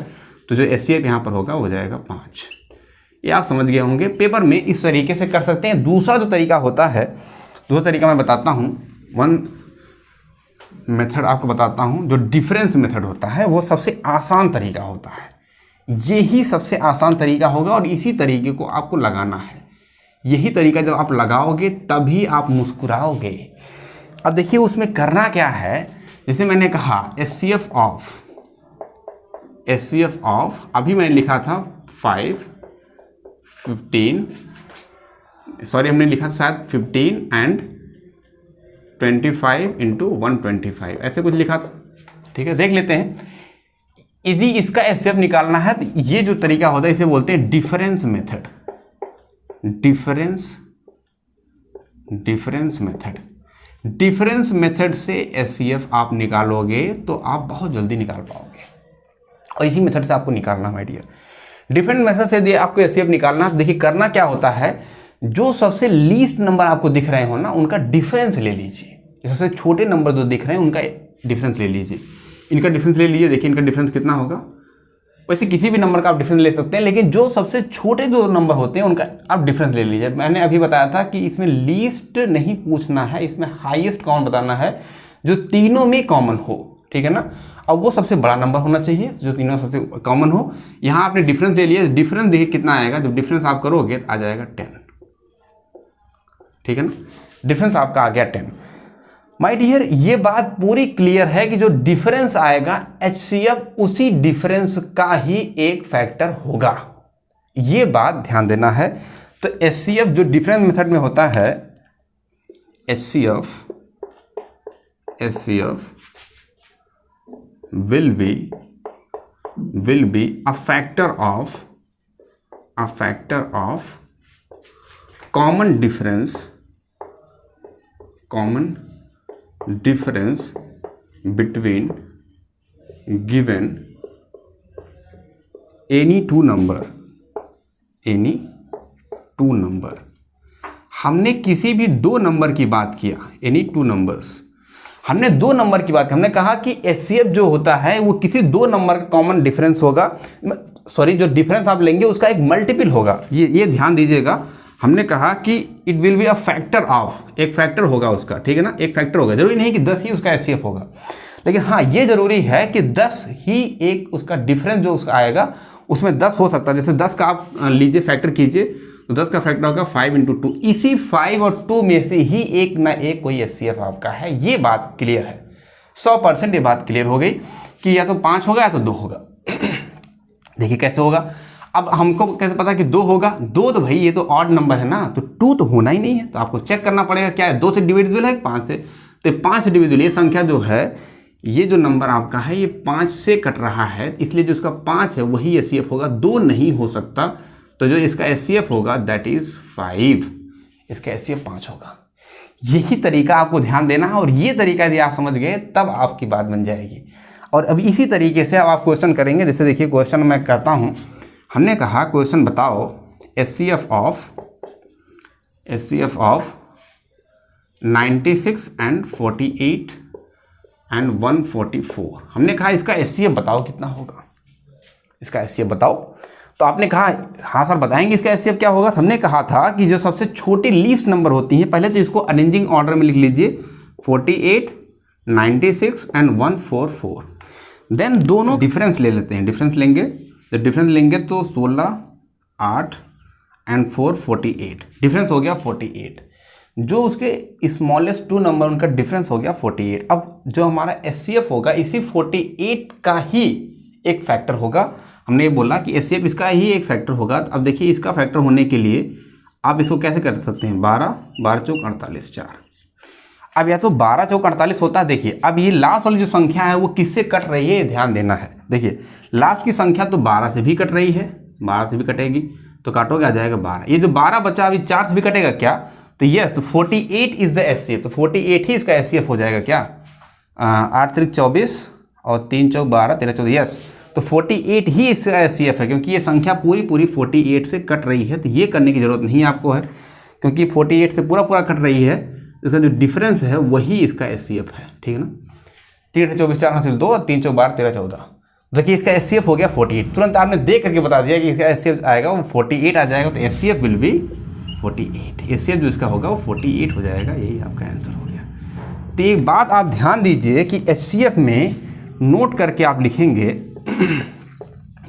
तो जो HCF यहाँ पर होगा वो जाएगा 5। ये आप समझ गए होंगे। पेपर में इस तरीके से कर सकते हैं। दूसरा जो तरीका होता है, दूसरा तरीका मैं बताता हूँ, वन मेथड आपको बताता हूँ। जो डिफरेंस मेथड होता है वो सबसे आसान तरीका होता है। यही सबसे आसान तरीका होगा और इसी तरीके को आपको लगाना है। यही तरीका जब आप लगाओगे तभी आप मुस्कुराओगे। अब देखिए उसमें करना क्या है। जैसे मैंने कहा HCF ऑफ अभी मैंने लिखा था 5 15, सॉरी हमने लिखा शायद 15 एंड 25 × 125 ऐसे कुछ लिखा था। ठीक है, देख लेते हैं। यदि इसका HCF निकालना है तो ये जो तरीका होता है इसे बोलते हैं डिफरेंस मेथड। डिफरेंस मेथड से HCF आप निकालोगे तो आप बहुत जल्दी निकाल पाओगे, और इसी मेथड से आपको निकालना माय डियर। डिफरेंट मेथड से यदि आपको HCF निकालना है, देखिए करना क्या होता है, जो सबसे लीस्ट नंबर आपको दिख रहे हो ना उनका डिफरेंस ले लीजिए। सबसे छोटे नंबर जो दिख रहे हैं उनका डिफरेंस ले लीजिए। इनका डिफरेंस ले लीजिए, देखिए इनका डिफरेंस कितना होगा। वैसे किसी भी नंबर का आप डिफरेंस ले सकते हैं, लेकिन जो सबसे छोटे जो नंबर होते हैं उनका आप डिफरेंस ले लीजिए। मैंने अभी बताया था कि इसमें लीस्ट नहीं पूछना है, इसमें हाईएस्ट कॉमन बताना है जो तीनों में कॉमन हो। ठीक है ना। अब वो सबसे बड़ा नंबर होना चाहिए जो तीनों सबसे कॉमन हो। यहाँ आपने डिफरेंस ले लिया, डिफरेंस देखिए कितना आएगा। जब डिफरेंस आप करोगे तो आ जाएगा 10। ठीक है ना, डिफरेंस आपका आ गया 10। माय डियर ये बात पूरी क्लियर है कि जो डिफरेंस आएगा HCF उसी डिफरेंस का ही एक फैक्टर होगा। ये बात ध्यान देना है। तो HCF जो डिफरेंस मेथड में होता है, HCF will be a factor of common difference between given any two number। हमने किसी भी दो नंबर की बात किया, एनी टू नंबर्स। हमने दो नंबर की बात की, हमने कहा कि HCF जो होता है वो किसी दो नंबर का कॉमन डिफरेंस होगा। सॉरी, जो डिफरेंस आप लेंगे उसका एक मल्टीपल होगा। ये ध्यान दीजिएगा। हमने कहा कि it will be a factor of, एक फैक्टर होगा उसका। ठीक है ना, एक फैक्टर होगा। जरूरी नहीं कि 10 ही उसका HCF होगा, लेकिन हाँ ये जरूरी है कि 10 ही एक उसका डिफरेंस जो उसका आएगा उसमें 10 हो सकता है। जैसे 10 का आप लीजिए फैक्टर कीजिए तो 10 का फैक्टर होगा 5 × 2। इसी 5 और 2 में से ही एक ना एक कोई HCF आपका है। ये बात क्लियर है, 100% ये बात क्लियर हो गई कि या तो 5 होगा या तो 2 होगा। देखिए कैसे होगा। अब हमको कैसे पता कि 2 होगा? 2 तो भाई ये तो ऑड नंबर है ना, तो 2 तो होना ही नहीं है। तो आपको चेक करना पड़ेगा क्या है, 2 से डिविजिबल है 5 से। तो 5 से डिविजिबल, ये संख्या जो है, ये जो नंबर आपका है ये 5 से कट रहा है, इसलिए जो इसका 5 है वही HCF होगा, 2 नहीं हो सकता। तो जो इसका HCF होगा दैट इज 5, इसका HCF 5 होगा। यही तरीका आपको ध्यान देना है, और ये तरीका यदि आप समझ गए तब आपकी बात बन जाएगी। और अब इसी तरीके से अब आप क्वेश्चन करेंगे। जैसे देखिए क्वेश्चन मैं करता हूँ। हमने कहा क्वेश्चन बताओ HCF ऑफ 96 एंड 48 एंड 144। हमने कहा इसका HCF बताओ कितना होगा, इसका HCF बताओ। तो आपने कहा हाँ सर बताएंगे इसका HCF क्या होगा। हमने कहा था कि जो सबसे छोटी लीस्ट नंबर होती हैं, पहले तो इसको अरेंजिंग ऑर्डर में लिख लीजिए, 48 96 एंड 144। देन दोनों डिफरेंस ले लेते हैं। डिफरेंस लेंगे, जब डिफरेंस लेंगे तो 16 8 एंड 4 48, डिफरेंस हो गया 48। जो उसके स्मॉलेस्ट 2 नंबर उनका डिफरेंस हो गया 48। अब जो हमारा HCF होगा इसी 48 का ही एक फैक्टर होगा। हमने ये बोला कि HCF इसका ही एक फैक्टर होगा। अब देखिए इसका फैक्टर होने के लिए आप इसको कैसे कर सकते हैं, 12 12 चौक 48 4। अब या तो 12 चौक 48 होता है। देखिए अब ये लास्ट वाली जो संख्या है वो किससे कट रही है, ध्यान देना है। देखिए लास्ट की संख्या तो 12 से भी कट रही है, 12 से भी कटेगी, तो काटोगे आ जाएगा 12। ये जो 12 बचा अभी 4 से भी कटेगा क्या, तो यस, तो 48 इज द एचसीएफ, तो 48 ही इसका एचसीएफ हो जाएगा क्या, 8 3 24 और 3 चौक 12 13 14, यस, तो 48 ही इसका एचसीएफ है, क्योंकि ये संख्या पूरी पूरी 48 से कट रही है, तो ये करने की जरूरत नहीं आपको है, क्योंकि 48 से पूरा पूरा कट रही है, इसका जो डिफरेंस है वही इसका एचसीएफ है, ठीक है ना। 3 24 4 हासिल 2 और 3 चौक 12 13 14, देखिए इसका एचसीएफ हो गया 48, तुरंत आपने देख करके बता दिया कि इसका एचसीएफ आएगा वो 48 आ जाएगा, तो एचसीएफ विल बी 48, एचसीएफ जो इसका होगा वो 48 हो जाएगा, यही आपका आंसर हो गया। तो एक बात आप ध्यान दीजिए कि एचसीएफ में नोट करके आप लिखेंगे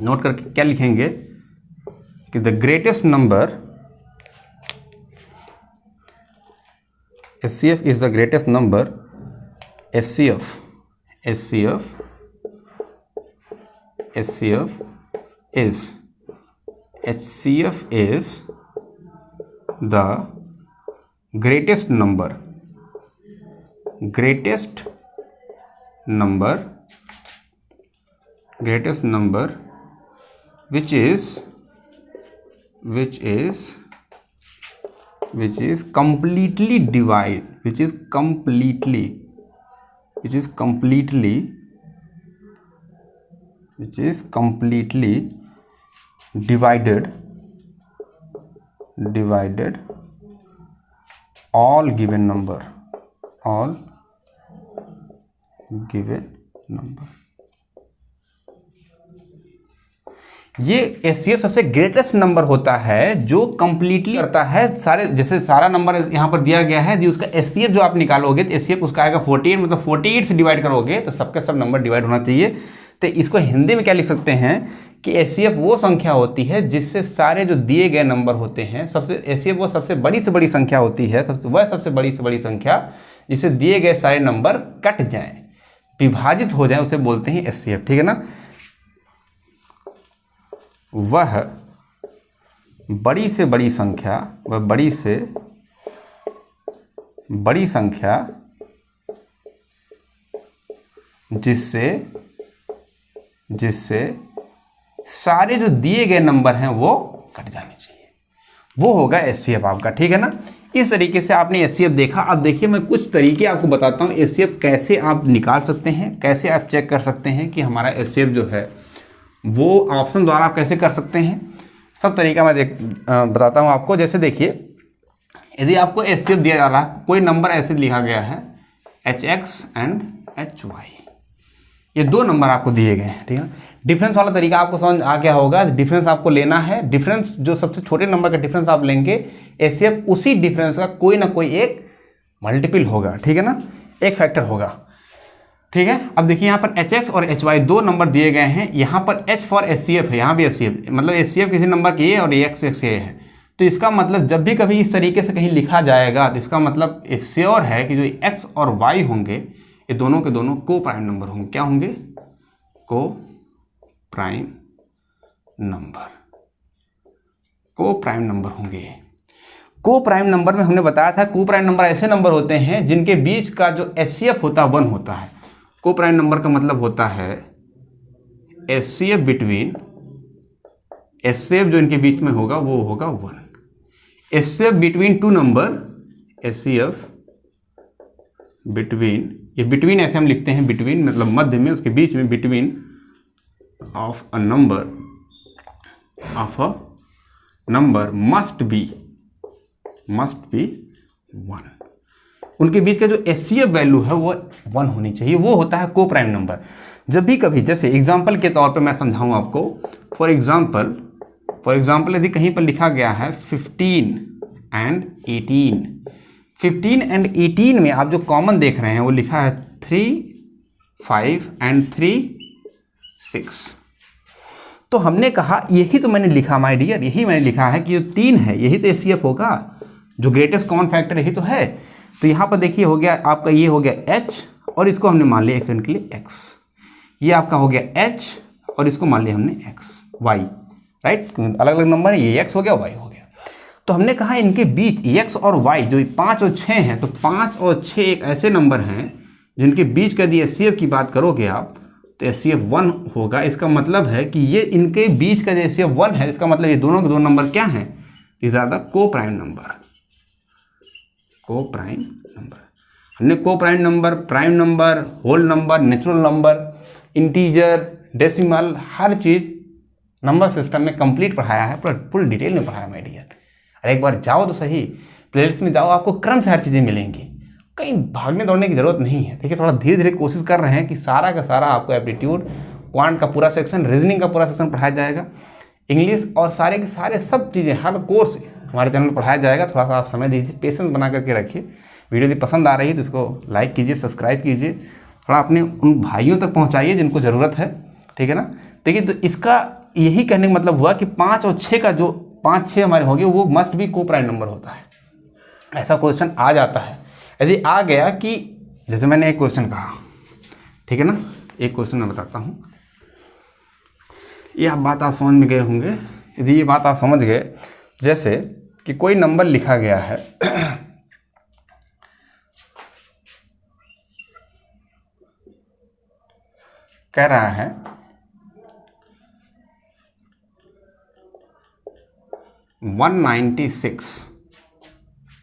नोट करके क्या लिखेंगे कि the greatest number, HCF is the greatest number, HCF is the greatest number which is completely divided all given number, ये एचसीएफ सबसे ग्रेटेस्ट नंबर होता है जो कंप्लीटली करता है सारे, जैसे सारा नंबर यहाँ पर दिया गया है, उसका एचसीएफ जो आप निकालोगे तो एचसीएफ उसका आएगा 48, मतलब 48 से डिवाइड करोगे तो सबके सब नंबर डिवाइड होना चाहिए। तो इसको हिंदी में क्या लिख सकते हैं कि एचसीएफ वो संख्या होती है जिससे सारे जो दिए गए नंबर होते हैं, सबसे एचसीएफ वो सबसे बड़ी से बड़ी संख्या होती है, सबसे बड़ी से बड़ी संख्या जिससे दिए गए सारे नंबर कट जाएं, विभाजित हो जाएं, उसे बोलते हैं एचसीएफ, ठीक है ना। वह बड़ी से बड़ी संख्या, जिससे सारे जो दिए गए नंबर हैं वो कट जाने चाहिए, वो होगा एचसीएफ आपका, ठीक है ना। इस तरीके से आपने एचसीएफ देखा। अब देखिए मैं कुछ तरीके आपको बताता हूँ एचसीएफ कैसे आप निकाल सकते हैं, कैसे आप चेक कर सकते हैं कि हमारा एचसीएफ जो है वो ऑप्शन द्वारा आप कैसे कर सकते हैं। सब तरीका मैं बताता हूँ आपको। जैसे देखिए, यदि आपको एचसीएफ दिया जा रहा है, कोई नंबर ऐसे लिखा गया है HX एंड HY, ये दो नंबर आपको दिए गए हैं, ठीक है। डिफरेंस वाला तरीका आपको समझ आ गया होगा। डिफरेंस आपको लेना है, डिफरेंस जो सबसे छोटे नंबर का डिफरेंस आप लेंगे, एचसीएफ उसी डिफरेंस का कोई ना कोई एक मल्टीपल होगा, ठीक है ना, एक फैक्टर होगा, ठीक है। अब देखिए यहाँ पर HX और HY दो नंबर दिए गए हैं, यहाँ पर H फॉर एचसीएफ है, यहाँ भी एचसीएफ, मतलब एचसीएफ किसी नंबर की है और AX है, तो इसका मतलब जब भी कभी इस तरीके से कहीं लिखा जाएगा तो इसका मतलब श्योर है कि जो X और Y होंगे ये दोनों के दोनों को प्राइम नंबर होंगे। क्या होंगे? को प्राइम नंबर होंगे। को प्राइम नंबर में हमने बताया था, को प्राइम नंबर ऐसे नंबर होते हैं जिनके बीच का जो एचसीएफ होता है 1 होता है। को प्राइम नंबर का मतलब होता है एचसीएफ बिटवीन, एचसीएफ जो इनके बीच में होगा वो होगा 1। HCF between two number, HCF between, ये बिटवीन ऐसे हम लिखते हैं, बिटवीन मतलब मध्य में, उसके बीच में, between of a number must B 1। उनके बीच का जो एचसीएफ वैल्यू है वो 1 होनी चाहिए, वो होता है को प्राइम नंबर। जब भी कभी, जैसे एग्जाम्पल के तौर पे मैं समझाऊं आपको, फॉर एग्जाम्पल यदि कहीं पर लिखा गया है 15 एंड 18, 15 एंड 18 में आप जो कॉमन देख रहे हैं वो लिखा है 3 5 एंड 3 6। तो हमने कहा यही तो मैंने लिखा माय डियर, यही मैंने लिखा है कि जो 3 है यही तो एचसीएफ होगा, जो ग्रेटेस्ट कॉमन फैक्टर यही तो है। तो यहाँ पर देखिए हो गया आपका, ये हो गया H और इसको हमने मान लिया एक्सेंट के लिए X, ये आपका हो गया H और इसको मान लिया हमने X Y, राइट, अलग अलग नंबर है, ये X हो गया Y हो गया। तो हमने कहा इनके बीच X और Y जो 5 और 6 हैं, तो 5 और 6 एक ऐसे नंबर हैं जिनके बीच का यदि एचसीएफ की बात करोगे आप तो HCF 1 होगा। इसका मतलब है कि ये इनके बीच का जो HCF 1 है, इसका मतलब ये दोनों के दो नंबर क्या हैं? दीज आर द को प्राइम नंबर। को प्राइम नंबर, हमने को prime number, prime number, whole number, natural number, integer, decimal, हर चीज़ नंबर सिस्टम में कंप्लीट पढ़ाया है, पूरा फुल डिटेल में पढ़ाया माय डियर। अरे एक बार जाओ तो सही, प्लेलिस्ट में जाओ, आपको क्रम से हर चीज़ें मिलेंगी, कहीं भागने दौड़ने की जरूरत नहीं है। देखिए थोड़ा धीरे धीरे कोशिश कर रहे हैं कि सारा का सारा आपको एप्टीट्यूड, क्वांट का पूरा सेक्शन, रीजनिंग का पूरा सेक्शन पढ़ाया जाएगा, इंग्लिश और सारे के सारे सब चीज़ें, हर कोर्स हमारे चैनल पर पढ़ाया जाएगा। थोड़ा सा आप समय दीजिए, पेशेंस बना करके रखिए। वीडियो यदि पसंद आ रही है तो इसको लाइक कीजिए, सब्सक्राइब कीजिए, थोड़ा अपने उन भाइयों तक पहुँचाइए जिनको ज़रूरत है, ठीक है ना। देखिए तो इसका यही कहने का मतलब हुआ कि 5 और 6 का जो 5, 6 हमारे होंगे वो मस्ट भी को प्राइम नंबर होता है। ऐसा क्वेश्चन आ जाता है। यदि आ गया कि जैसे मैंने एक क्वेश्चन कहा, ठीक है ना, एक क्वेश्चन मैं बताता हूँ, ये आप बात आप समझ में गए होंगे। यदि ये बात आप समझ गए, जैसे कि कोई नंबर लिखा गया है कह रहा है 196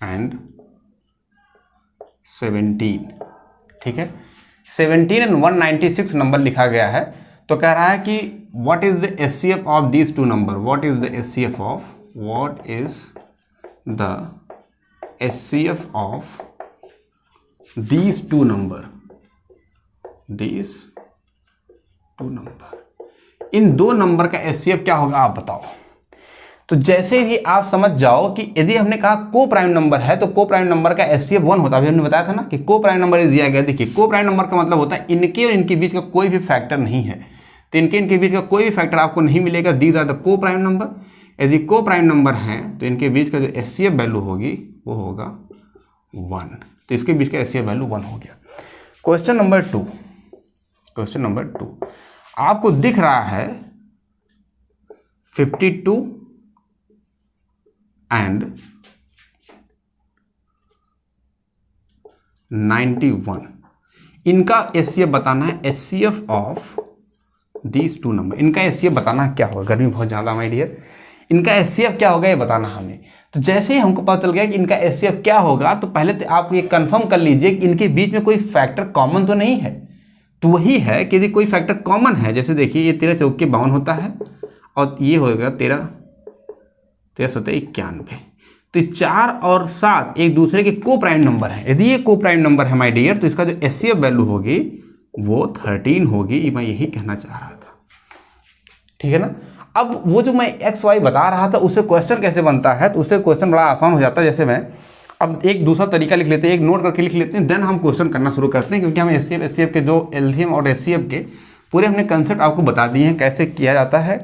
एंड 17, ठीक है। 17 एंड 196 नंबर लिखा गया है, तो कह रहा है कि what is the HCF of these two number, what is the HCF of, what is the HCF of these two number, these two number, इन दो नंबर का HCF क्या होगा आप बताओ। तो जैसे ही आप समझ जाओ कि यदि हमने कहा को प्राइम नंबर है तो को प्राइम नंबर का HCF 1 होता है। अभी हमने बताया था ना कि को प्राइम नंबर दिया गया। देखिए को प्राइम नंबर का मतलब होता है इनके और इनके बीच का कोई भी फैक्टर नहीं है, तो इनके बीच का कोई भी फैक्टर आपको नहीं मिलेगा। दीज आर द को प्राइम नंबर। यदि को प्राइम नंबर हैं तो इनके बीच का जो HCF वैल्यू होगी वो होगा 1, तो इसके बीच का HCF वैल्यू 1 हो गया। क्वेश्चन नंबर 2, क्वेश्चन नंबर 2 आपको दिख रहा है 52 एंड 91, इनका HCF बताना है। HCF of these two number, इनका HCF बताना है क्या होगा। गर्मी बहुत ज़्यादा माय डियर, इनका HCF क्या होगा ये बताना हमें। तो जैसे ही हमको पता चल गया कि इनका HCF क्या होगा, तो पहले तो आप ये कंफर्म कर लीजिए कि इनके बीच में कोई फैक्टर कॉमन तो नहीं है। तो वही है कि यदि कोई फैक्टर कॉमन है, जैसे देखिए ये 13 चौके 52 होता है और ये होगा 13 7 91, तो 4 और 7 एक दूसरे के को प्राइम नंबर है। यदि ये को प्राइम नंबर है माय डियर, तो इसका जो HCF वैल्यू होगी वो 13 होगी। मैं यही कहना चाह रहा था, ठीक है ना। अब वो जो मैं XY बता रहा था उससे क्वेश्चन कैसे बनता है, तो उससे क्वेश्चन बड़ा आसान हो जाता है। जैसे मैं अब एक दूसरा तरीका लिख लेते हैं, एक नोट करके लिख लेते हैं, देन हम क्वेश्चन करना शुरू करते हैं, क्योंकि हम HCF के जो LCM और HCF के पूरे हमने कंसेप्ट आपको बता दिए हैं कैसे किया जाता है।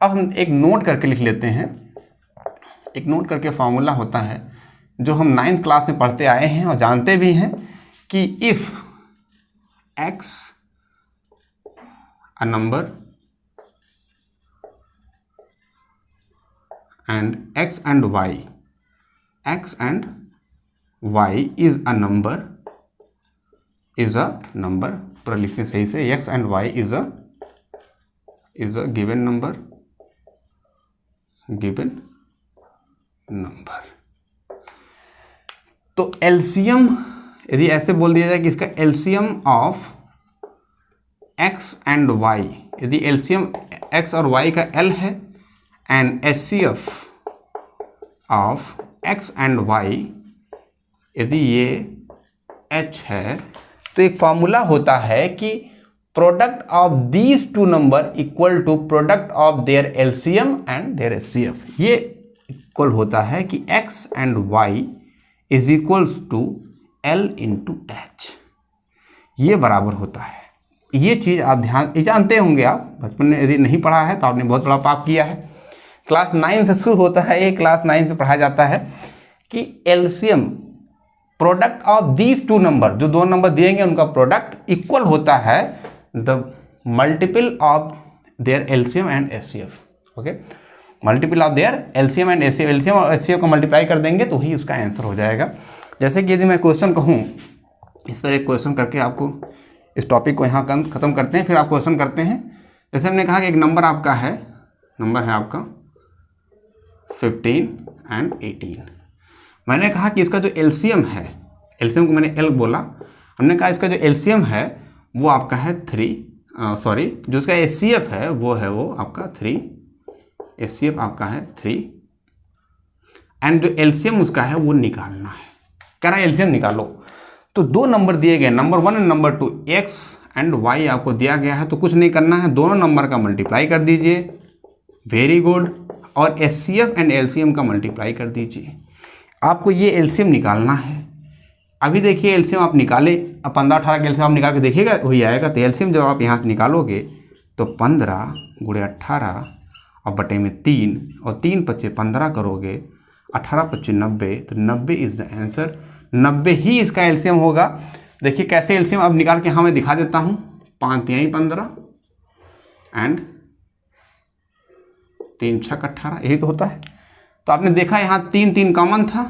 अब हम एक नोट करके लिख लेते हैं। एक नोट करके फार्मूला होता है जो हम 9th क्लास में पढ़ते आए हैं और जानते भी हैं कि if x a number and x and y is a number, पूरा लिखने सही से, x and y is a given number, तो LCM यदि ऐसे बोल दिया जाए कि इसका LCM of x and y, यदि LCM x और y का L है and HCF of x and y यदि ये h है, तो एक फॉर्मूला होता है कि product of these two number equal to product of their LCM and their HCF। ये इक्वल होता है कि x and y is equals to L into H, ये बराबर होता है। ये चीज़ आप जानते होंगे, आप बचपन में यदि नहीं पढ़ा है तो आपने बहुत बड़ा पाप किया है। क्लास 9 से शुरू होता है, ये क्लास 9 से पढ़ाया जाता है कि LCM product of these two number, जो दो नंबर दिएंगे उनका प्रोडक्ट इक्वल होता है the multiple of their LCM and HCF। Okay, multiple of their LCM and HCF, LCM और HCF को मल्टीप्लाई कर देंगे तो ही उसका आंसर हो जाएगा। जैसे कि यदि मैं क्वेश्चन कहूँ, इस पर एक क्वेश्चन करके आपको इस टॉपिक को यहाँ ख़त्म करते हैं, फिर आप क्वेश्चन करते हैं। जैसे हमने कहा कि एक नंबर आपका है, नंबर है आपका 15 और 18। मैंने कहा कि इसका जो एलसीएम है, एलसीएम को मैंने एल बोला, हमने कहा इसका जो एलसीएम है वो आपका है 3, जो इसका एचसीएफ है वो आपका 3, एचसीएफ आपका है 3, एंड जो एलसीएम उसका है वो निकालना है। कह रहा है एलसीएम निकालो। तो दो नंबर दिए गए, नंबर 1 और नंबर 2, एक्स एंड वाई आपको दिया गया है, तो कुछ नहीं करना है, दोनों नंबर का मल्टीप्लाई कर दीजिए, वेरी गुड, और एचसीएफ एंड एलसीएम का मल्टीप्लाई कर दीजिए। आपको ये एलसीएम निकालना है। अभी देखिए एलसीएम आप निकाले, अब 15-18 का एलसीएम आप निकाल के देखिएगा वही आएगा। तो एलसीएम जब आप यहाँ से निकालोगे तो 15 × 18 और बटे में 3, और 3 × 5 = 15 करोगे, 18 × 5 = 90, तो 90 इज द आंसर। 90 ही इसका एलसीएम होगा। देखिए कैसे एलसीएम अब निकाल के मैं दिखा देता हूँ। 5 × 3 = 15 एंड 3 × 6 = 18, यही तो होता है। तो आपने देखा यहाँ 3 कॉमन था,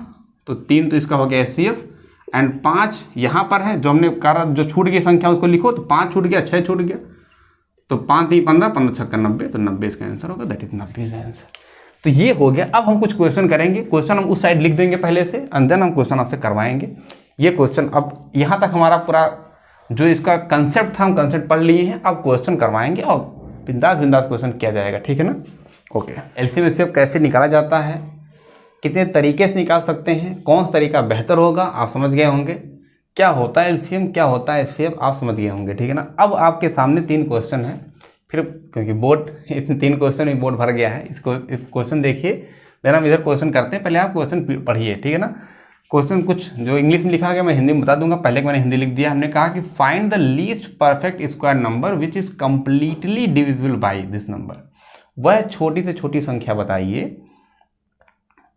तो 3 तो इसका हो गया एचसीएफ, एंड 5 यहाँ पर है, जो हमने कहा जो छूट गई संख्या उसको लिखो, तो 5 छूट गया, 6 छूट गया, तो 5 × 3 = 15, 15 × 6 = 90, तो 90 इसका आंसर होगा, दैट इज 90 इज आंसर। तो ये हो गया। अब हम कुछ क्वेश्चन करेंगे, क्वेश्चन हम उस साइड लिख देंगे पहले से, एंड देन हम क्वेश्चन आपसे करवाएंगे। ये क्वेश्चन अब यहाँ तक हमारा पूरा जो इसका कंसेप्ट था, हम कंसेप्ट पढ़ लिए हैं। अब क्वेश्चन करवाएंगे और बिंदास क्वेश्चन किया जाएगा, ठीक है ना। ओके, एलसीएम एचसीएफ कैसे निकाला जाता है, कितने तरीके से निकाल सकते हैं, कौन सा तरीका बेहतर होगा, आप समझ गए होंगे। क्या होता है एलसीएम, क्या होता है एचसीएफ, आप समझ गए होंगे, ठीक है ना। अब आपके सामने 3 क्वेश्चन है, फिर क्योंकि बोर्ड इतने 3 क्वेश्चन में बोर्ड भर गया है, इसको क्वेश्चन देखिए, देन हम इधर क्वेश्चन करते हैं। पहले आप क्वेश्चन पढ़िए, ठीक है ना। क्वेश्चन कुछ जो इंग्लिश में लिखा गया मैं हिंदी में बता दूंगा, पहले मैंने हिंदी लिख दिया। हमने कहा कि find the least perfect square number which is completely divisible by this number. वह छोटी से छोटी संख्या बताइए,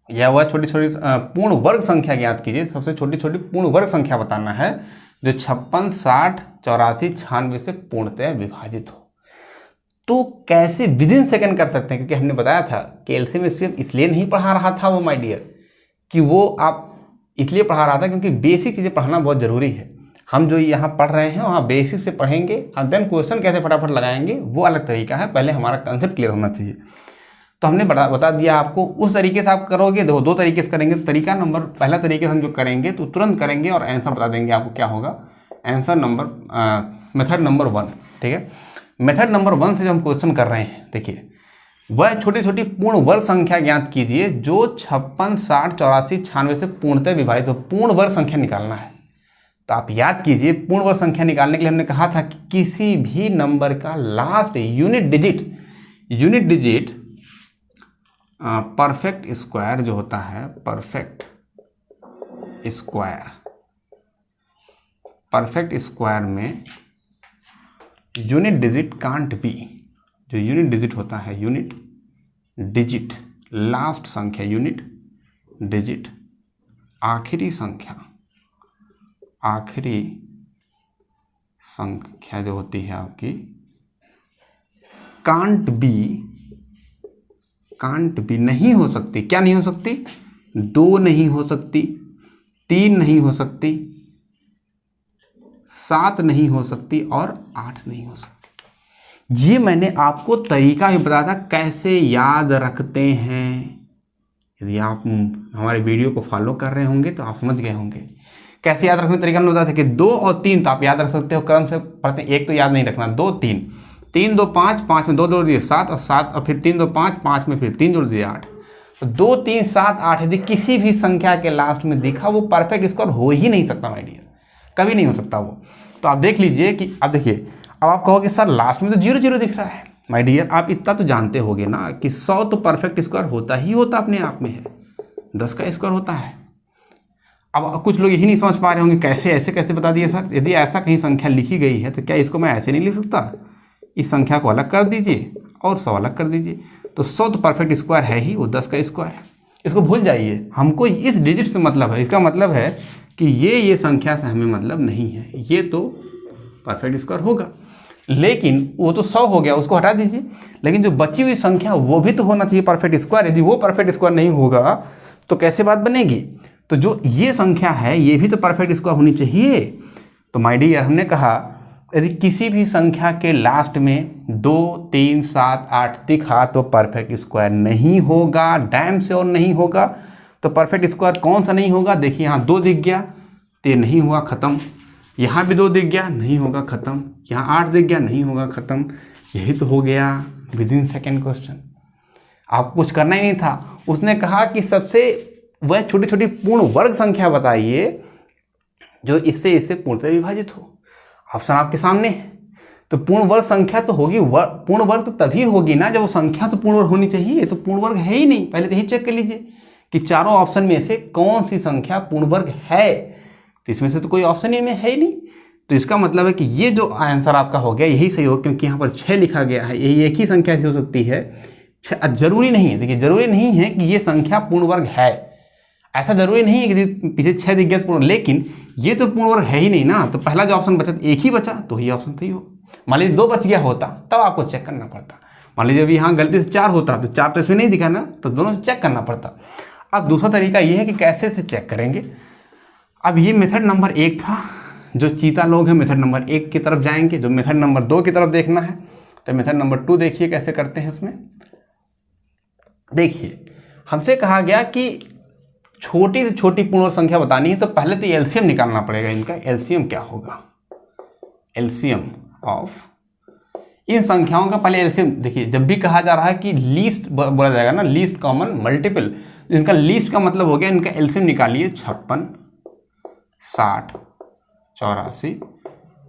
या वह छोटी पूर्ण वर्ग संख्या ज्ञात कीजिए। सबसे छोटी पूर्ण वर्ग संख्या बताना है जो 56, 60, 84, 96 से पूर्णतः विभाजित हो। तो कैसे विदिन सेकंड कर सकते हैं, क्योंकि हमने बताया था कि एलसीएम एचसीएफ इसलिए नहीं पढ़ा रहा था वो माय डियर, कि वो आप इसलिए पढ़ा रहा था क्योंकि बेसिक चीज़ें पढ़ना बहुत ज़रूरी है। हम जो यहाँ पढ़ रहे हैं वहाँ बेसिक से पढ़ेंगे, और देन क्वेश्चन कैसे फटाफट लगाएंगे वो अलग तरीका है। पहले हमारा कंसेप्ट क्लियर होना चाहिए। तो हमने बता दिया आपको, उस तरीके से आप करोगे। देखो 2 तरीके से करेंगे। तरीका नंबर पहला तरीके से हम जो करेंगे तो तुरंत करेंगे और आंसर बता देंगे आपको क्या होगा। आंसर मेथड नंबर 1, ठीक है। मेथड नंबर 1 से जो हम क्वेश्चन कर रहे हैं, देखिए वह छोटी पूर्ण वर्ग संख्या ज्ञात कीजिए जो 56, 60, 84, 96 से पूर्णतः विभाजित हो। पूर्ण वर्ग संख्या निकालना है। तो आप याद कीजिए, पूर्ण वर्ग संख्या निकालने के लिए हमने कहा था कि किसी भी नंबर का last unit digit perfect square जो होता है, परफेक्ट स्क्वायर में यूनिट डिजिट कांट बी। जो यूनिट डिजिट होता है, यूनिट डिजिट लास्ट संख्या, यूनिट डिजिट आखिरी संख्या जो होती है आपकी, कांट बी नहीं हो सकती। क्या नहीं हो सकती? 2 नहीं हो सकती, 3 नहीं हो सकती, 7 नहीं हो सकती, और 8 नहीं हो सकती। ये मैंने आपको तरीका ही बताया था कैसे याद रखते हैं। यदि आप हमारे वीडियो को फॉलो कर रहे होंगे तो आप समझ गए होंगे कैसे याद रखने तरीका। हमने बताया था कि 2 और 3 तो आप याद रख सकते हो, क्रम से पढ़ते हैं। 1 तो याद नहीं रखना, 2, 3, 3, 2, 5, 5 में 2 जोड़ दिए 7, और 7 और फिर 3, 2, 5, 5 में फिर 3 जोड़ दिए 8। तो 2, 3, 7, 8 यदि किसी भी संख्या के लास्ट में दिखा वो परफेक्ट स्क्वायर हो ही नहीं सकता माय डियर, कभी नहीं हो सकता वो। तो आप देख लीजिए कि अब देखिए, अब आप कहोगे सर लास्ट में तो 0, 0 दिख रहा है। माय डियर आप इतना तो जानते होगे ना कि 100 तो परफेक्ट स्क्वायर होता ही होता अपने आप में है, 10 का स्क्वायर होता है। अब कुछ लोग यही नहीं समझ पा रहे होंगे कैसे कैसे बता दिए सर। यदि ऐसा कहीं संख्या लिखी गई है तो क्या इसको मैं ऐसे नहीं लिख सकता? इस संख्या को अलग कर दीजिए और 100 अलग कर दीजिए, तो 100 तो परफेक्ट स्क्वायर है ही, वो 10 का स्क्वायर। इसको भूल जाइए, हमको इस डिजिट से मतलब है। इसका मतलब है कि ये संख्या से हमें मतलब नहीं है, ये तो परफेक्ट स्क्वायर होगा। लेकिन वो तो 100 हो गया, उसको हटा दीजिए। लेकिन जो बची हुई संख्या वो भी तो होना चाहिए परफेक्ट स्क्वायर। यदि वो परफेक्ट स्क्वायर नहीं होगा तो कैसे बात बनेगी? तो जो ये संख्या है ये भी तो परफेक्ट स्क्वायर होनी चाहिए। तो माय डियर हमने कहा यदि किसी भी संख्या के लास्ट में 2, 3, 7, 8 दिखा तो परफेक्ट स्क्वायर नहीं होगा, डैम से और नहीं होगा। तो परफेक्ट स्क्वायर कौन सा नहीं होगा? देखिए यहाँ 2 दिख गया तो ये नहीं हुआ, ख़त्म। यहाँ भी 2 दिख गया, नहीं होगा, ख़त्म। यहाँ 8 दिख गया, नहीं होगा, ख़त्म। यही तो हो गया विद इन सेकेंड क्वेश्चन। आपको कुछ करना ही नहीं था। उसने कहा कि सबसे वह छोटी छोटी पूर्ण वर्ग संख्या बताइए जो इससे पूर्णतः विभाजित हो। ऑप्शन आपके सामने है। तो पूर्ण वर्ग संख्या तो होगी, पूर्ण वर्ग तो तभी होगी ना जब वो संख्या तो पूर्ण वर्ग होनी चाहिए। ये तो पूर्ण वर्ग है ही नहीं। पहले तो यही चेक कर लीजिए कि चारों ऑप्शन में से कौन सी संख्या पूर्ण वर्ग है। तो इसमें से तो कोई ऑप्शन ही में है ही नहीं। तो इसका मतलब है कि ये जो आंसर आपका हो गया यही सही हो, क्योंकि यहाँ पर 6 लिखा गया है। यही एक ही संख्या हो सकती है। जरूरी नहीं है, देखिए जरूरी नहीं है कि ये संख्या पूर्ण वर्ग है। ऐसा जरूरी नहीं है कि पीछे 6 दिख गया पूर्ण, लेकिन ये तो पूर्ण वर्ग है ही नहीं ना। तो पहला जो ऑप्शन बचा एक ही बचा, तो ये ऑप्शन सही हो। मान लीजिए 2 बच गया होता तब आपको चेक करना पड़ता। मान लीजिए अभी यहाँ गलती से 4 होता तो 4 तो इसमें नहीं दिखा ना, तो दोनों से चेक करना पड़ता। अब दूसरा तरीका ये है कि कैसे से चेक करेंगे। अब ये मेथड नंबर 1 था। जो चीता लोग हैं मेथड नंबर 1 की तरफ जाएंगे, जो मेथड नंबर 2 की तरफ देखना है तो मेथड नंबर 2 देखिए कैसे करते हैं। इसमें देखिए हमसे कहा गया कि छोटी से छोटी पूर्ण संख्या बतानी है, तो पहले तो एलसीएम निकालना पड़ेगा। इनका एलसीएम क्या होगा? एलसीएम ऑफ इन संख्याओं का पहले एलसीएम देखिए। जब भी कहा जा रहा है कि लीस्ट बोला जाएगा ना, लीस्ट कॉमन मल्टीपल, इनका लीस्ट का मतलब हो गया इनका एलसीएम निकालिए। 56, 60, 84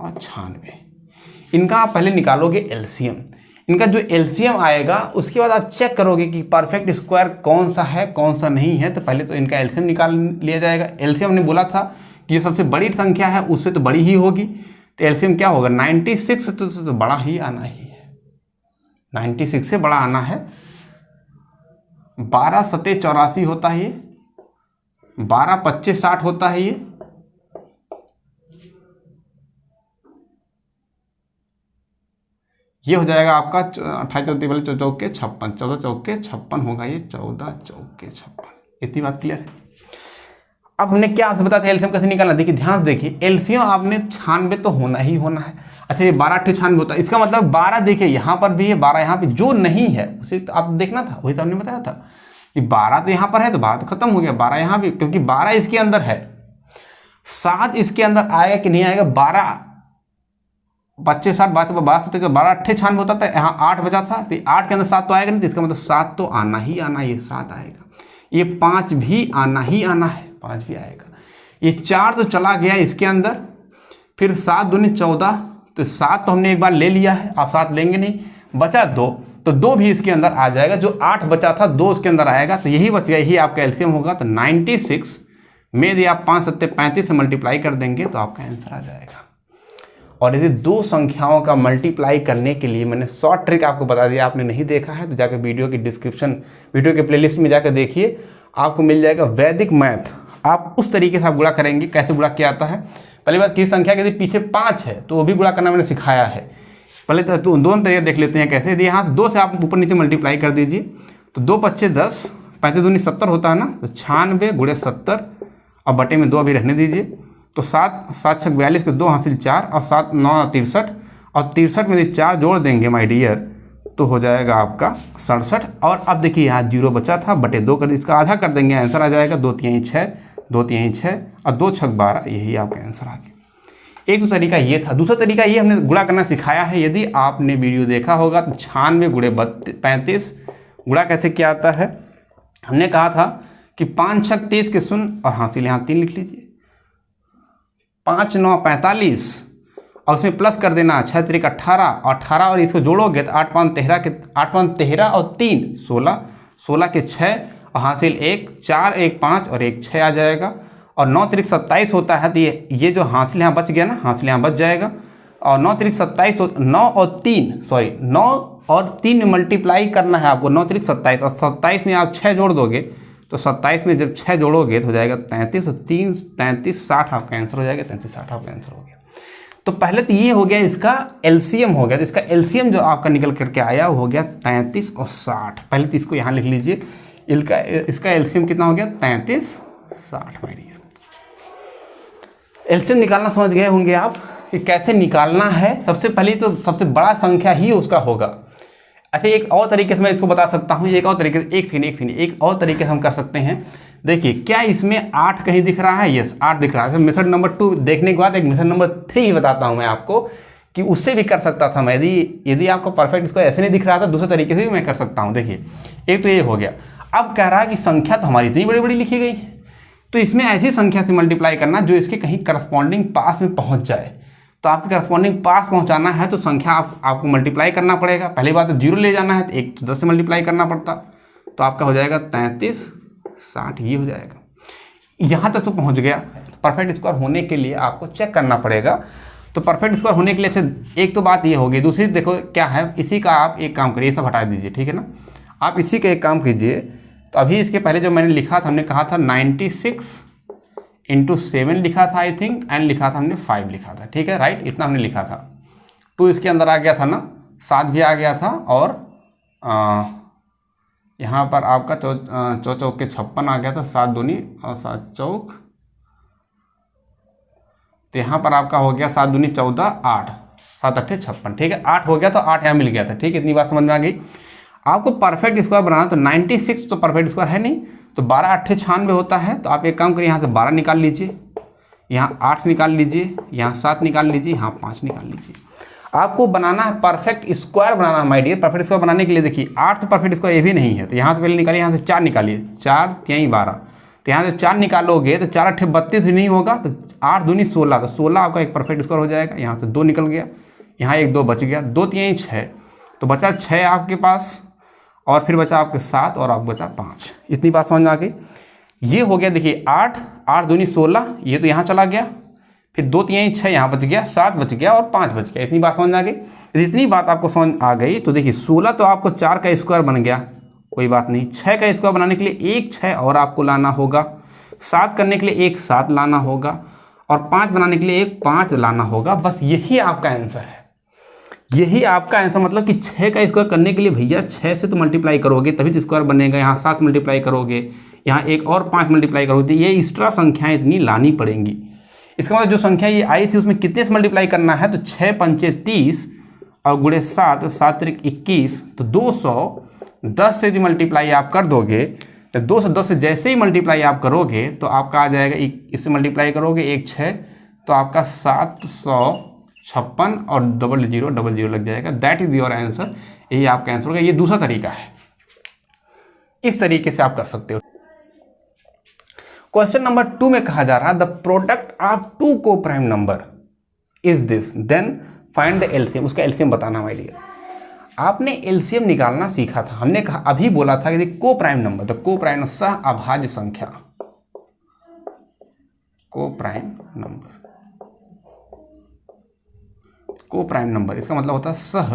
और 96। इनका आप पहले निकालोगे एलसीएम। इनका जो एलसीएम आएगा उसके बाद आप चेक करोगे कि परफेक्ट स्क्वायर कौन सा है कौन सा नहीं है। तो पहले तो इनका एलसीएम निकाल लिया जाएगा। एलसीएम ने बोला था कि ये सबसे बड़ी संख्या है, उससे तो बड़ी ही होगी। तो एलसीएम क्या होगा? 96 तो बड़ा ही आना ही है। 96 से बड़ा आना है। 12 7 84 होता है ये, 12 25 60 होता है ये, ये हो जाएगा आपका 28 चौथी वाले 14 चौके 56, 14 चौके 56 होगा ये, 14 चौके 56। इतनी बात क्लियर है। अब हमने क्या आंसर बताया था एलसीएम कैसे निकालना? देखिए ध्यान से देखिए, एलसीएम आपने 96 तो होना ही होना है। अच्छा ये 12 8 96 होता है, इसका मतलब 12 देखिए यहाँ पर भी है, 12 यहाँ पे जो नहीं है उसे तो आप देखना था। वही तो हमने बताया था कि 12 तो यहाँ पर है तो 12 तो खत्म हो गया। 12 यहाँ भी, क्योंकि 12 इसके अंदर है, 7 इसके अंदर आएगा कि नहीं आएगा? 12 25 60 12 7 12 8 96 होता था, यहाँ 8 बचा था तो 8 के अंदर 7 तो आएगा नहीं। तो इसका मतलब 7 तो आना ही आना, ये 7 आएगा। ये 5 भी आना ही आना है, 5 भी आएगा। ये 4 तो चला गया इसके अंदर, फिर 7 दूनी 14, तो 7 तो हमने एक बार ले लिया है, आप 7 लेंगे नहीं। बचा 2, तो 2 भी इसके अंदर आ जाएगा। जो 8 बचा था 2 उसके अंदर आएगा, तो यही बच गया, यही आपका एलसीएम होगा। तो 96 में यदि आप 5 7 35 से मल्टीप्लाई कर देंगे तो आपका आंसर आ जाएगा। और यदि 2 संख्याओं का मल्टीप्लाई करने के लिए मैंने शॉर्ट ट्रिक आपको बता दिया, आपने नहीं देखा है तो जाकर वीडियो की डिस्क्रिप्शन, वीडियो के प्लेलिस्ट में जाकर देखिए, आपको मिल जाएगा वैदिक मैथ। आप उस तरीके से आप गुणा करेंगे। कैसे गुणा किया जाता है? पहली बात, किसी संख्या के यदि पीछे 5 है तो वो भी गुणा करना मैंने सिखाया है। पहले तो दोनों तरीके देख लेते हैं कैसे। यदि यहाँ 2 से आप ऊपर नीचे मल्टीप्लाई कर दीजिए तो 2 5 10, 35 दूनी 70 होता है ना, तो 96 गुणे 70 और बटे में 2 अभी रहने दीजिए। तो 7 7 6 42 के 2 हासिल 4 और 7 9 63 और 63 में यदि 4 जोड़ देंगे माय डियर तो हो जाएगा आपका 67। और अब देखिए यहाँ 0 बचा था, बटे 2 कर इसका आधा कर देंगे, आंसर आ जाएगा 2 3 6 2 3 6 और 2 6 12, यही आपका आंसर आ गया। एक तो तरीका ये था। दूसरा तरीका ये हमने गुणा करना सिखाया है। यदि आपने वीडियो देखा होगा तो 96 गुणे 35 गुणा कैसे किया आता है। हमने कहा था कि 5 6 30 के शून्य और हासिल यहाँ 3 लिख लीजिए, 5 9 45 और उसमें प्लस कर देना 6 3 18 और 18 और इसको जोड़ोगे तो 8 5 13 के 8 5 13 और 3 16, 16 के 6 और हासिल 1 4 1 5 और 1 6 आ जाएगा। और 9 3 27 होता है, तो ये जो हासिल यहाँ बच गया ना, हासिल यहाँ बच जाएगा। और 9 3 27 9 और 3 सॉरी 9 और 3 में मल्टीप्लाई करना है आपको। 9 3 27 और 27 में आप 6 जोड़ दोगे तो 27 में जब 6 जोड़ोगे तो हो जाएगा 33 और 3 33 60 आपका आंसर हो जाएगा। 33 60 आपका आंसर हो गया। तो पहले तो ये हो गया, इसका एलसीएम हो गया। तो इसका एलसीएम जो आपका निकल करके आया वो हो गया 33 और 60। पहले तो इसको यहाँ लिख लीजिए, इसका एलसीएम कितना हो गया 33 60 माय डियर। एलसीएम निकालना समझ गए होंगे आप। कि कैसे निकालना है, सबसे पहले तो सबसे बड़ा संख्या ही उसका होगा। अच्छा, एक और तरीके से मैं इसको बता सकता हूँ, एक और तरीके से, एक और तरीके से हम कर सकते हैं। देखिए, क्या इसमें 8 कहीं दिख रहा है? यस, 8 दिख रहा है। मेथड नंबर 2 देखने के बाद एक मेथड नंबर 3 बताता हूँ मैं आपको कि उससे भी कर सकता था मैं। यदि आपको परफेक्ट इसको ऐसे नहीं दिख रहा था, दूसरे तरीके से भी मैं कर सकता हूँ। देखिए, एक तो ये हो गया। अब कह रहा है कि संख्या तो हमारी इतनी बड़ी बड़ी लिखी गई है, तो इसमें ऐसी संख्या से मल्टीप्लाई करना जो इसके कहीं करस्पॉन्डिंग पास में पहुंच जाए। तो आपके करस्पॉन्डिंग पास पहुंचाना है तो संख्या आपको मल्टीप्लाई करना पड़ेगा। पहली बात तो 0 ले जाना है, तो 1 तो 10 से मल्टीप्लाई करना पड़ता, तो आपका हो जाएगा 33, 60, ये हो जाएगा। यहाँ तक तो पहुँच गया। तो परफेक्ट स्क्वायर होने के लिए आपको चेक करना पड़ेगा। तो परफेक्ट स्क्वायर होने के लिए अच्छा, एक तो बात ये होगी। दूसरी देखो क्या है, इसी का आप एक काम करिए, सब हटा दीजिए, ठीक है ना। आप इसी का एक काम कीजिए। तो अभी इसके पहले जो मैंने लिखा था, हमने कहा था 96 × 7 लिखा था आई थिंक, एंड लिखा था हमने 5 लिखा था, ठीक है, राइट, इतना हमने लिखा था। 2 इसके अंदर आ गया था ना, 7 भी आ गया था, और यहाँ पर आपका चौक के 56 आ गया था, 7 दूनी और 7 चौक, तो यहाँ पर आपका हो गया 7 दूनी 14, 8, 7 8 56, ठीक है, 8 हो गया, तो 8 यहाँ मिल गया था, ठीक है, इतनी बात समझ में आ गई। आपको परफेक्ट स्क्वायर बनाना, तो 96 तो परफेक्ट स्क्वायर है नहीं, तो 12 8 96 होता है। तो आप एक काम करिए, यहाँ से 12 निकाल लीजिए, यहाँ 8 निकाल लीजिए, यहाँ 7 निकाल लीजिए, यहाँ 5 निकाल लीजिए। आपको बनाना है परफेक्ट स्क्वायर बनाना है माय डियर। परफेक्ट स्क्वायर बनाने के लिए देखिए, 8 तो परफेक्ट स्क्वायर ये भी नहीं है, तो यहाँ से पहले निकालिए, यहाँ से 4 निकालिए, 4 3 12, तो यहाँ से 4 निकालोगे तो 4 8 32 भी नहीं होगा, तो 8 दूनी 16, तो 16 आपका एक परफेक्ट स्क्वायर हो जाएगा। यहाँ से 2 निकल गया, यहाँ 1 2 बच गया, 2 3 6, तो बचा 6 आपके पास, और फिर बचा आपके 7, और आप बचा 5। इतनी बात समझ में आ गई। ये हो गया, देखिए 8 8 दूनी 16, ये तो यहाँ चला गया, फिर 2 3 6 यहाँ बच गया, 7 बच गया, और 5 बच गया। इतनी बात समझ में आ गई। यदि इतनी बात आपको समझ आ गई तो देखिए 16 तो आपको 4 का स्क्वायर बन गया, कोई बात नहीं। 6 का स्क्वायर बनाने के लिए एक 6 और आपको लाना होगा, 7 करने के लिए एक 7 लाना होगा, और 5 बनाने के लिए एक 5 लाना होगा। बस यही आपका आंसर है, यही आपका आंसर। मतलब कि 6 का स्क्वायर करने के लिए भैया 6 से तो मल्टीप्लाई करोगे तभी तो स्क्वायर बनेगा। यहाँ 7 मल्टीप्लाई करोगे, यहाँ एक और 5 मल्टीप्लाई करोगे, ये एक्स्ट्रा संख्याएं इतनी लानी पड़ेंगी। इसका मतलब जो संख्या ये आई थी उसमें कितने से मल्टीप्लाई करना है, तो 6 पंचे 30 और गुणे 7, 7 त्रिक 21, तो 210 से भी मल्टीप्लाई आप कर दोगे। तो 210 से जैसे ही मल्टीप्लाई आप करोगे तो आपका आ जाएगा, इससे मल्टीप्लाई करोगे 1 6, तो आपका 756 और 0000 लग जाएगा। दैट इज योर आंसर, यही आपका आंसर होगा। ये दूसरा तरीका है, इस तरीके से आप कर सकते हो। क्वेश्चन नंबर 2 में कहा जा रहा है द प्रोडक्ट ऑफ 2 को prime number is this, then find the LCM. उसका एलसीएम बताना माय डियर। आपने एलसीएम निकालना सीखा था, हमने कहा अभी बोला था कि को प्राइम नंबर, तो को प्राइम सह अभाज्य संख्या, को प्राइम नंबर, को प्राइम नंबर इसका मतलब होता है सह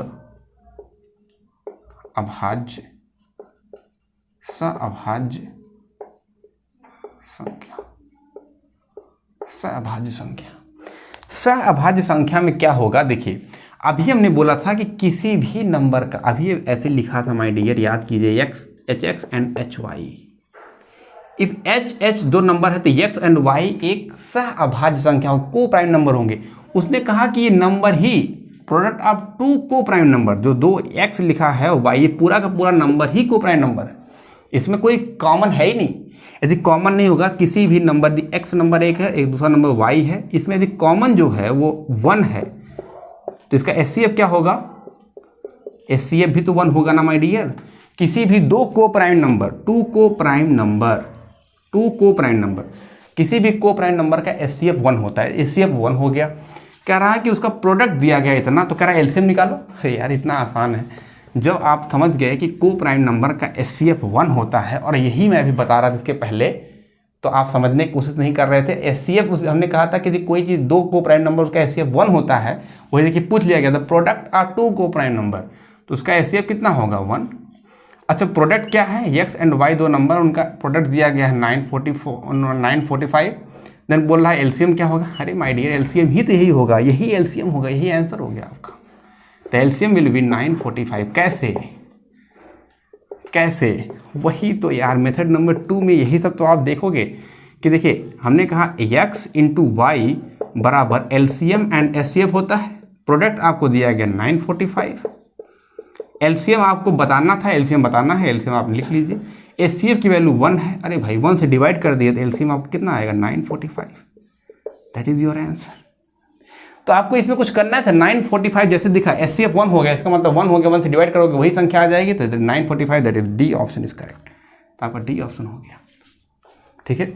अभाज्य, सह अभाज्य संख्या, सह अभाज्य संख्या। सह अभाज्य संख्या में क्या होगा, देखिए अभी हमने बोला था कि किसी भी नंबर का, अभी ऐसे लिखा था माय डियर, याद कीजिए, x H X and H Y. If H H 2 number है तो x एंड y एक सह अभाज्य संख्या, को प्राइम नंबर होंगे। उसने कहा कि ये नंबर ही प्रोडक्ट ऑफ 2 को प्राइम नंबर, जो 2 x लिखा है y, ये पूरा का पूरा नंबर ही को प्राइम नंबर है, इसमें कोई कॉमन है ही नहीं। यदि कॉमन नहीं होगा किसी भी नंबर, x नंबर 1 है, एक दूसरा नंबर y है, इसमें यदि कॉमन जो है वो 1 है तो इसका एचसीएफ क्या होगा, एचसीएफ भी तो 1 होगा ना माय डियर। किसी भी 2 को प्राइम नंबर, 2 को प्राइम नंबर, 2 को प्राइम नंबर, किसी भी को प्राइम नंबर का एचसीएफ 1 होता है। एचसीएफ 1 हो गया, कह रहा है कि उसका प्रोडक्ट दिया गया इतना, तो कह रहा है एलसीएम निकालो। अरे यार इतना आसान है। जब आप समझ गए कि को प्राइम नंबर का एचसीएफ 1 होता है, और यही मैं अभी बता रहा था इसके पहले, तो आप समझने की कोशिश नहीं कर रहे थे। एचसीएफ हमने कहा था कि कोई चीज़ 2 को प्राइम नंबर उसका एचसीएफ 1 होता है, वही देखिए पूछ लिया गया था प्रोडक्ट ऑफ 2 को प्राइम नंबर, तो उसका एचसीएफ कितना होगा 1। अच्छा प्रोडक्ट क्या है, x एंड y 2 नंबर, उनका प्रोडक्ट दिया गया है 945। देन बोल रहा है एलसीएम क्या होगा, अरे माय डियर एलसीएम ही तो यही होगा, यही एलसीएम होगा, यही आंसर हो गया आपका। तो एलसीएम विल बी 945। कैसे वही तो यार मेथड नंबर 2 में यही सब तो आप देखोगे कि देखिए हमने कहा x इंटू वाई बराबर एलसीएम एंड एचसीएफ होता है। प्रोडक्ट आपको दिया गया 945। एलसीएम आपको बताना था, एलसीएम बताना है, एलसीएम आप लिख लीजिए। एचसीएफ की वैल्यू 1 है, अरे भाई 1 से डिवाइड कर दिए तो एलसीएम आपको कितना आएगा 945। That is your answer. तो आपको इसमें कुछ करना था, 945 जैसे दिखा, एचसीएफ 1 हो गया, इसका मतलब 1 हो गया, 1 से डिवाइड करोगे वही संख्या आ जाएगी, तो 945 that is D option is correct. तो आपका डी ऑप्शन हो गया। ठीक है,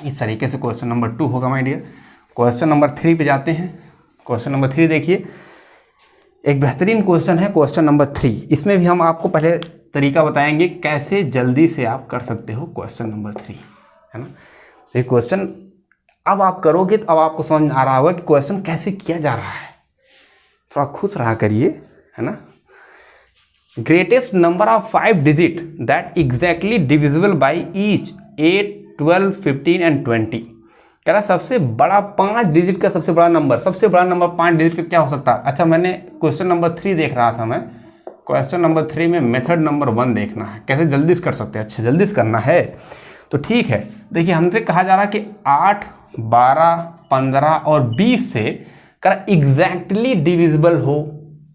इस तरीके से क्वेश्चन नंबर 2 होगा माय डियर। क्वेश्चन नंबर 3 पे जाते हैं। क्वेश्चन नंबर 3 देखिए, एक बेहतरीन क्वेश्चन है क्वेश्चन नंबर 3। इसमें भी हम आपको पहले तरीका बताएंगे कैसे जल्दी से आप कर सकते हो क्वेश्चन नंबर 3, है ना। ये क्वेश्चन अब आप करोगे तो अब आपको समझ आ रहा होगा कि क्वेश्चन कैसे किया जा रहा है। थोड़ा खुश रहा करिए, है ना। Greatest number of 5 digit that exactly divisible by each 8, 12, 15 and 20। कह रहा सबसे बड़ा 5 डिजिट का सबसे बड़ा नंबर, सबसे बड़ा नंबर 5 डिजिट का क्या हो सकता है। अच्छा, मैंने क्वेश्चन नंबर 3 देख रहा था, मैं क्वेश्चन नंबर 3 में मेथड नंबर 1 देखना है, कैसे जल्दी से कर सकते हैं। अच्छा, जल्दी से करना है तो ठीक है। देखिए, हमसे कहा जा रहा है कि 8, 12, 15 और 20 से कर एग्जैक्टली डिविजिबल हो।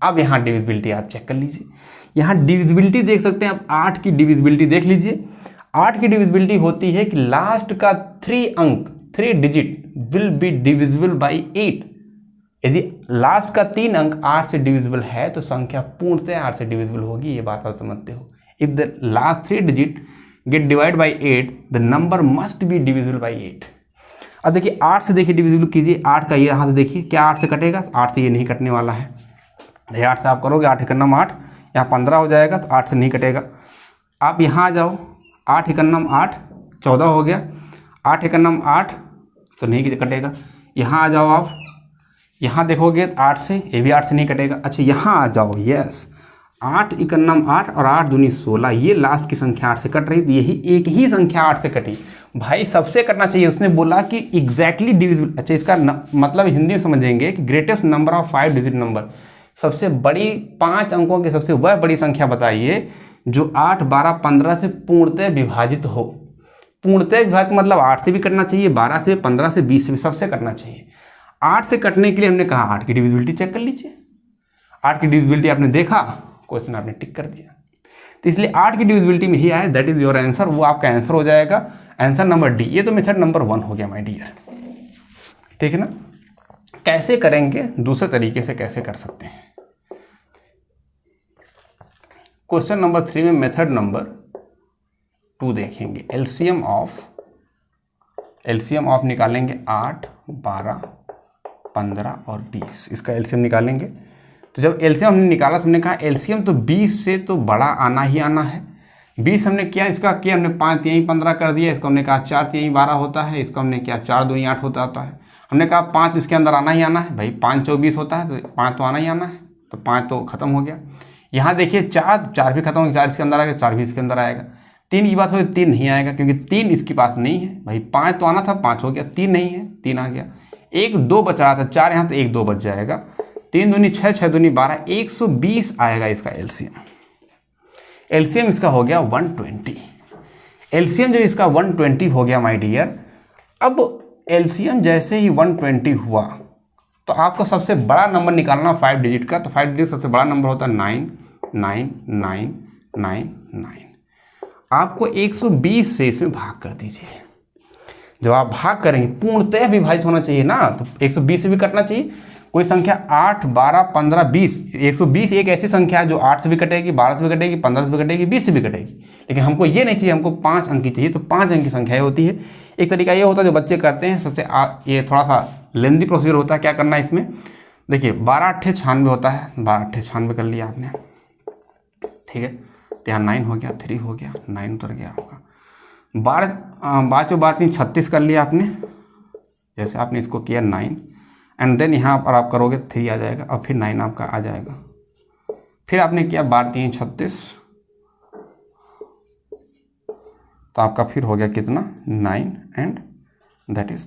अब यहाँ डिविजिबिलिटी आप चेक कर लीजिए, यहाँ डिविजिबिलिटी देख सकते हैं आप। 8 की डिविजिबिलिटी देख लीजिए। 8 की डिविजिबिलिटी होती है कि लास्ट का 3 अंक, 3 digit will be divisible by 8। यदि लास्ट का 3 अंक 8 से डिविजिबल है तो संख्या पूर्णतः 8 से डिविजिबल होगी। ये बात आप समझते हो। If the last 3 digit get divide by 8 the number must be divisible by 8। अब देखिए 8 से देखिए डिविजिबल कीजिए, 8 का ये यहाँ से देखिए, क्या 8 से कटेगा? 8 से ये नहीं कटने वाला है। 8 से आप करोगे 8 एकन्नम 8, यहाँ 15 हो जाएगा तो 8 से नहीं कटेगा। आप यहाँ आ जाओ, 8 एकन्नम 8 14 हो गया, 8 एकन्नम 8 तो नहीं कटेगा। यहाँ आ जाओ आप, यहाँ देखोगे 8 से, ये भी 8 से नहीं कटेगा। अच्छा, यहाँ आ जाओ, यस, 8 एकन्नम 8 और 8 दूनी 16, ये लास्ट की संख्या 8 से कट रही थी, यही एक ही संख्या 8 से कटी। भाई सबसे कटना चाहिए, उसने बोला कि एग्जैक्टली डिविजिबल। अच्छा, इसका मतलब हिंदी में समझेंगे कि greatest number of 5 digit number, सबसे बड़ी 5 अंकों की सबसे वह बड़ी संख्या बताइए जो 8, 12, 15 से पूर्णतः विभाजित हो। पूर्णतः विभाजित मतलब 8 से भी कटना चाहिए, 12 से, 15 से, 20 से भी, सबसे कटना चाहिए। 8 से कटने के लिए हमने कहा 8 की डिविजिबिलिटी चेक कर लीजिए। 8 की डिविजिबिलिटी आपने देखा, क्वेश्चन आपने टिक कर दिया, तो इसलिए 8 की डिविजिबिलिटी में ही आया, दैट इज योर आंसर। वो आपका आंसर हो जाएगा, आंसर नंबर डी। ये तो मेथड नंबर 1 हो गया माय डियर, ठीक है ना। कैसे करेंगे, दूसरे तरीके से कैसे कर सकते हैं। क्वेश्चन नंबर 3 में मेथड नंबर 2 देखेंगे। एलसीएम ऑफ निकालेंगे 8, 12, 15 और 20, इसका एलसीएम निकालेंगे। तो जब एलसीएम हमने निकाला तो हमने कहा एलसीएम तो 20 से तो बड़ा आना ही आना है। 20 हमने किया, इसका किया हमने 5 तिहाई 15 कर दिया, इसको हमने कहा 4 तिहाई 12 होता है, इसको हमने किया 4 दूनी 8 होता है। हमने कहा 5 इसके अंदर आना ही आना है, भाई 5 चौक 20 होता है तो 5 तो आना ही आना है, तो 5 तो खत्म हो गया। यहाँ देखिए 4 भी खत्म हो गया, 4 इसके अंदर आएगा, 4 भी इसके अंदर आएगा। 3 की बात हो, 3 नहीं आएगा क्योंकि 3 इसके पास नहीं है। भाई 5 तो आना था, 5 हो गया, 3 नहीं है, 3 आ गया। 1, 2 बच रहा था, 4 यहाँ तो 1, 2 बच जाएगा। 3 दूनी 6, 6 दूनी 12, 120 आएगा इसका एलसीएम। एलसीएम इसका हो गया 120। एलसीएम जो इसका 120 हो गया माय डियर, अब एलसीएम जैसे ही 120 हुआ तो आपको सबसे बड़ा नंबर निकालना 5 डिजिट का। तो 5 डिजिट सबसे बड़ा नंबर होता है 99999। आपको 120 से इसमें भाग कर दीजिए। जब आप भाग करेंगे, पूर्णतः विभाजित होना चाहिए ना, तो 120 से भी कटना चाहिए। कोई संख्या 8, 12, 15, 20, 120 एक ऐसी संख्या है जो 8 से भी कटेगी, 12 से भी कटेगी, 15 से भी कटेगी, 20 से भी कटेगी। लेकिन हमको ये नहीं चाहिए, हमको 5 अंक की चाहिए। तो 5 अंक की संख्या होती है। एक तरीका ये होता है जो बच्चे करते हैं, सबसे ये थोड़ा सा लेंदी प्रोसीजर होता है। क्या करना है इसमें, देखिए 12 8 96 होता है, 12 8 96 कर लिया आपने, ठीक है। तो यहाँ 9 हो गया, 3 हो गया, 9 उतर गया आपका। 12 36 कर लिया आपने, जैसे आपने इसको किया 9, एंड देन यहाँ पर आप करोगे 3 आ जाएगा और फिर 9 आपका आ जाएगा। फिर आपने किया 12 3 36, तो आपका फिर हो गया कितना 9 एंड दैट इज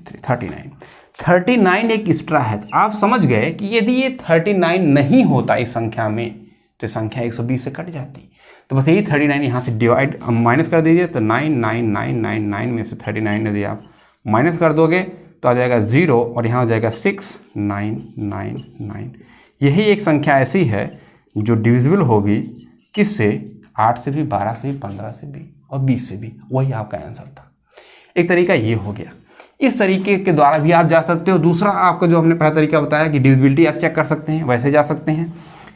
39 एक एक्स्ट्रा है। आप समझ गए कि यदि ये 39 नहीं होता इस संख्या में तो संख्या 120 से कट जाती। तो बस यही 39 यहाँ से डिवाइड माइनस कर दीजिए, तो 99999 में से 39 यदि आप माइनस कर दोगे तो आ जाएगा 0 और यहाँ हो जाएगा 6999। यही एक संख्या ऐसी है जो डिविजिबल होगी किससे, 8 से भी, 12 से भी, 15 से भी और 20 से भी। वही आपका आंसर था। एक तरीका ये हो गया। इस तरीके के द्वारा भी आप जा सकते हो। दूसरा आपका जो हमने पहला तरीका बताया कि डिविजिबिलिटी आप चेक कर सकते हैं, वैसे जा सकते हैं।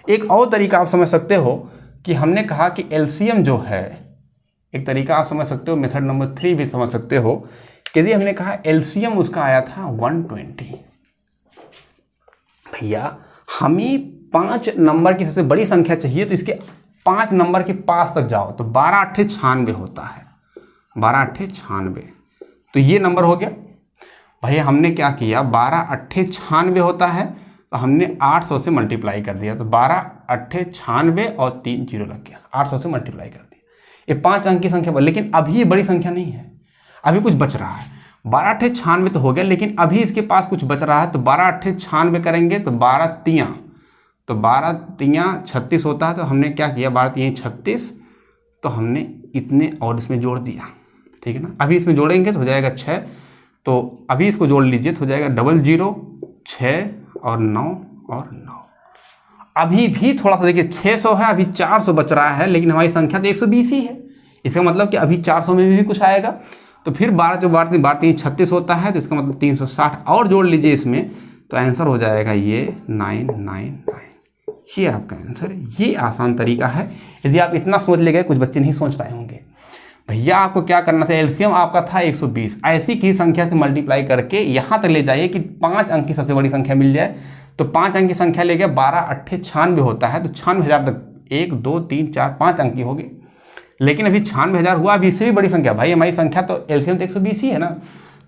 एक और तरीका आप समझ सकते हो कि हमने कहा कि एलसीएम जो है, एक तरीका आप समझ सकते हो, मेथड नंबर 3 भी समझ सकते हो कि यदि हमने कहा एलसीएम उसका आया था 120। भैया हमें 5 नंबर की सबसे बड़ी संख्या चाहिए, तो इसके 5 नंबर के पास तक जाओ तो 12 8 96 होता है। 12 8 96, तो ये नंबर हो गया। भैया हमने क्या किया, 12 8 96 होता है तो हमने 800 से मल्टीप्लाई कर दिया, तो 12 8 96 और 3 0 लग गया, 800 से मल्टीप्लाई कर दिया। ये 5 अंक की संख्या, लेकिन अभी ये बड़ी संख्या नहीं है, अभी कुछ बच रहा है। 12 8 96 तो हो गया, लेकिन अभी इसके पास कुछ बच रहा है, तो 12 8 96 करेंगे तो 12 3 36 होता है। तो हमने क्या किया, 12 3 36, तो हमने इतने और इसमें जोड़ दिया, ठीक है ना। अभी इसमें जोड़ेंगे तो हो जाएगा 6, तो अभी इसको जोड़ लीजिए तो हो जाएगा 00 6 और 9 और 9। अभी भी थोड़ा सा देखिए, 600 है, अभी 400 बच रहा है, लेकिन हमारी संख्या तो 120 ही है। इसका मतलब कि अभी 400 में भी कुछ आएगा। तो फिर 12 3 36 होता है, तो इसका मतलब 360 और जोड़ लीजिए इसमें, तो आंसर हो जाएगा ये 999। ये आपका आंसर है। ये आसान तरीका है। यदि आप इतना सोच ले गए, कुछ बच्चे नहीं सोच पाए होंगे। भैया आपको क्या करना था, एलसीएम आपका था 120, ऐसी की संख्या से मल्टीप्लाई करके यहाँ तक ले जाइए कि 5 अंक की सबसे बड़ी संख्या मिल जाए। तो 5 अंक की संख्या ले गया, 12 8 96 होता है, तो 96,000 तक 1 2 3 4 5 अंक की होगी। लेकिन अभी 96,000 हुआ, अभी इससे भी बड़ी संख्या। भाई हमारी संख्या तो एलसीएम तो 120 ही है ना।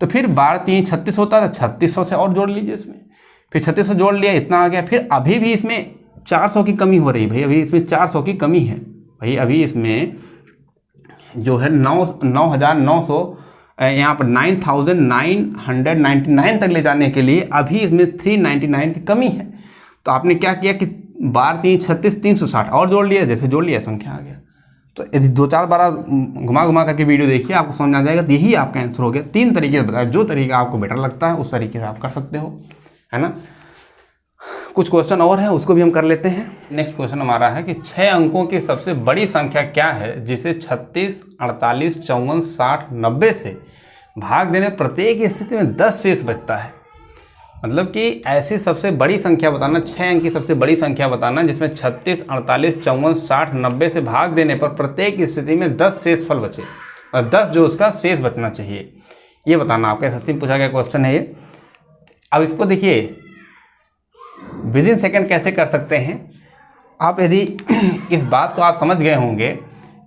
तो फिर 12 3 36 होता है, 3600 से और जोड़ लीजिए इसमें, फिर 3600 जोड़ लिया, इतना आ गया। फिर अभी भी इसमें 400 की कमी हो रही भाई, अभी इसमें 400 की कमी है भाई। अभी इसमें जो है 9,900, यहाँ पर 9,999 तक ले जाने के लिए अभी इसमें 399 की कमी है। तो आपने क्या किया कि 12 3 36 360 और जोड़ लिया, जैसे जोड़ लिया संख्या आ गया। तो यदि 2-4 बार घुमा करके वीडियो देखिए, आपको समझ आ जाएगा। तो यही आपका आंसर हो गया। 3 तरीके से बताया, जो तरीका आपको बेटर लगता है उस तरीके से आप कर सकते हो, है ना। कुछ क्वेश्चन और है, उसको भी हम कर लेते हैं। नेक्स्ट क्वेश्चन हमारा है कि 6 अंकों की सबसे बड़ी संख्या क्या है जिसे 36 48 54 60 90 से भाग देने प्रत्येक स्थिति में 10 शेष बचता है। मतलब कि ऐसी सबसे बड़ी संख्या बताना, 6 अंक की सबसे बड़ी संख्या बताना जिसमें 36 48 54 60 90 से भाग देने पर प्रत्येक स्थिति में 10 शेष फल बचे, और 10 जो उसका शेष बचना चाहिए, ये बताना आपका एसएससी में पूछा गया क्वेश्चन है ये। अब इसको देखिए विद इन सेकेंड कैसे कर सकते हैं आप। यदि इस बात को आप समझ गए होंगे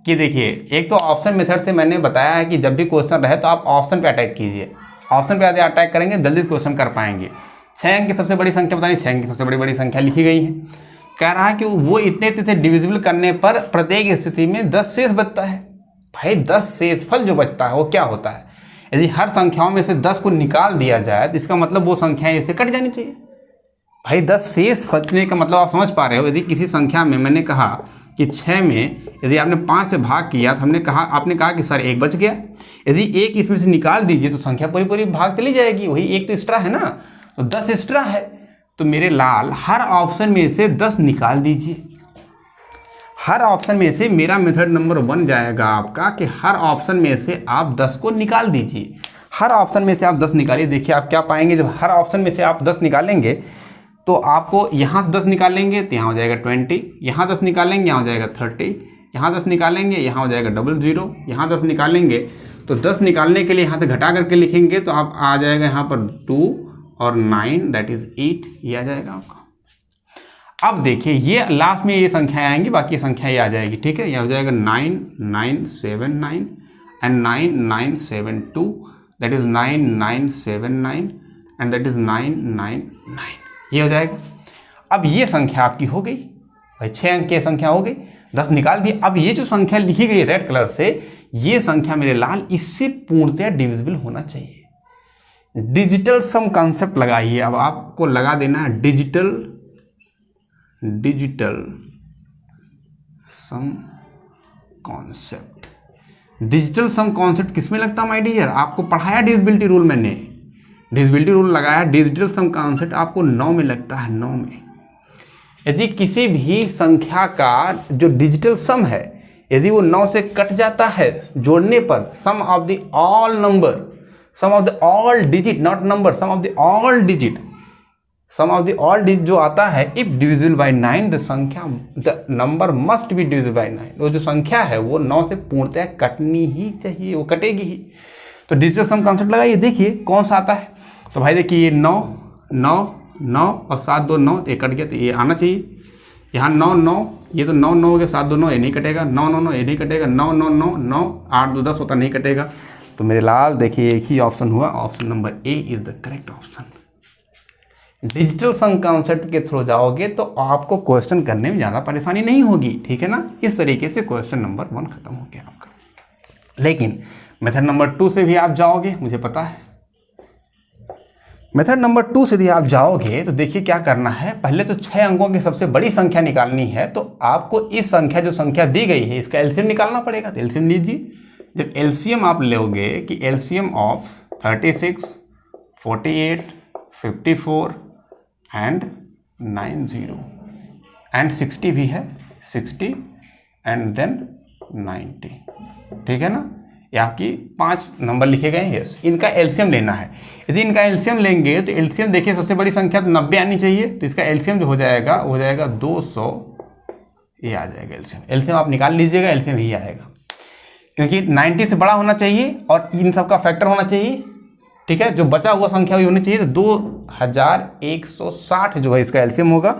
कि देखिए, एक तो ऑप्शन मेथड से मैंने बताया है कि जब भी क्वेश्चन रहे तो आप ऑप्शन पे अटैक कीजिए। ऑप्शन पे यदि अटैक करेंगे जल्दी से क्वेश्चन कर पाएंगे। 6 अंक की सबसे बड़ी संख्या बतानी, 6 अंक की सबसे बड़ी संख्या लिखी गई है। कह रहा है कि वो इतने से डिविजिबल करने पर प्रत्येक स्थिति में 10 शेष बचता है। भाई 10 शेष फल जो बचता है वो क्या होता है। यदि हर संख्याओं में से 10 को निकाल दिया जाए तो इसका मतलब वो संख्याएं इससे कट जानी चाहिए। भाई 10 शेष बचने का मतलब आप समझ पा रहे हो। यदि किसी संख्या में मैंने कहा कि 6 में यदि आपने 5 से भाग किया तो आपने कहा कि सर 1 बच गया। यदि 1 इसमें से निकाल दीजिए तो संख्या पूरी भाग चली जाएगी, वही 1 तो एक्स्ट्रा है ना, तो 10 एक्स्ट्रा है। तो मेरे लाल हर ऑप्शन में से 10 निकाल दीजिए। हर ऑप्शन में से मेरा मेथड नंबर 1 जाएगा आपका कि हर ऑप्शन में से आप 10 को निकाल दीजिए। हर ऑप्शन में से आप 10 निकालिए। देखिए आप क्या पाएंगे, जब हर ऑप्शन में से आप 10 निकालेंगे तो आपको यहाँ से 10 निकालेंगे तो यहाँ हो जाएगा 20, यहाँ 10 निकालेंगे यहाँ हो जाएगा 30, यहाँ 10 निकालेंगे यहाँ हो जाएगा 00, यहाँ 10 निकालेंगे तो 10 निकालने के लिए यहाँ से घटा करके लिखेंगे तो आप आ जाएगा यहाँ पर 2 और 9 दैट इज 8, ये आ जाएगा आपका। अब देखिए ये लास्ट में ये संख्याएं आएंगी, बाकी संख्या ये आ जाएगी, ठीक है। यह हो जाएगा 9979 and 9972 that is 9979 and that is 999, ये हो जाएगा। अब ये संख्या आपकी हो गई भाई, 6 अंक की संख्या हो गई, 10 निकाल दिए। अब ये जो संख्या लिखी गई रेड कलर से, ये संख्या मेरे लाल इससे पूर्णतः डिविजिबल होना चाहिए। डिजिटल सम कॉन्सेप्ट लगाइए। अब आपको लगा देना है digital sum concept. Digital sum concept किसमें लगता है माय डियर, आपको पढ़ाया डिविजिबिलिटी रूल मैंने। डिविजिबिलिटी रूल लगाया, डिजिटल सम का आंसर आपको 9 में लगता है, 9 में। यदि किसी भी संख्या का जो डिजिटल सम है यदि वो 9 से कट जाता है जोड़ने पर, sum of the all number, sum of the all digit, not number, sum of the all digit, sum of the all digit जो आता है, इफ डिविजिबल बाय 9 द संख्या, the number must be divisible by 9। वो जो संख्या है वो 9 से पूर्णतः कटनी ही चाहिए, वो कटेगी ही। तो डिजिटल सम कॉन्सेप्ट लगाइए, देखिए कौन सा आता है। तो भाई देखिए ये 9 9 9 और 7 2 9, ये कट गया, तो ये आना चाहिए। यहाँ 9 9, ये तो 9 9 हो गया, 7 2 9, ये नहीं कटेगा, 9 9 9 ये नहीं कटेगा, 9 9 9 9 8 2 10 होता नहीं कटेगा। तो मेरे लाल देखिए एक ही ऑप्शन हुआ, option number A is the correct option. Digital sum concept के थ्रू जाओगे तो आपको क्वेश्चन करने में ज़्यादा परेशानी नहीं होगी, ठीक है ना। इस तरीके से क्वेश्चन नंबर 1 खत्म हो गया आपका। लेकिन मेथड नंबर 2 से भी आप जाओगे, मुझे पता है। मेथड नंबर 2 से यदि आप जाओगे तो देखिए क्या करना है। पहले तो 6 अंकों की सबसे बड़ी संख्या निकालनी है, तो आपको इस संख्या जो संख्या दी गई है इसका एलसीएम निकालना पड़ेगा। तो एलसीएम लीजिए। जब एलसीएम आप लोगे कि एलसीएम ऑफ 36 48 54 एंड 90 एंड 60 भी है, 60 एंड देन 90, ठीक है ना। ये आपकी 5 नंबर लिखे गए हैं, यस। इनका एलसीएम लेना है। यदि इनका एलसीएम लेंगे तो एलसीएम देखिए सबसे बड़ी संख्या तो 90 आनी चाहिए, तो इसका एलसीएम जो हो जाएगा 200, ये आ जाएगा एलसीएम। एलसीएम आप निकाल लीजिएगा, एलसीएम ही आएगा, क्योंकि 90 से बड़ा होना चाहिए और इन सब का फैक्टर होना चाहिए, ठीक है। जो बचा हुआ संख्या हुई होनी चाहिए, तो 2160 जो है इसका एलसीएम होगा।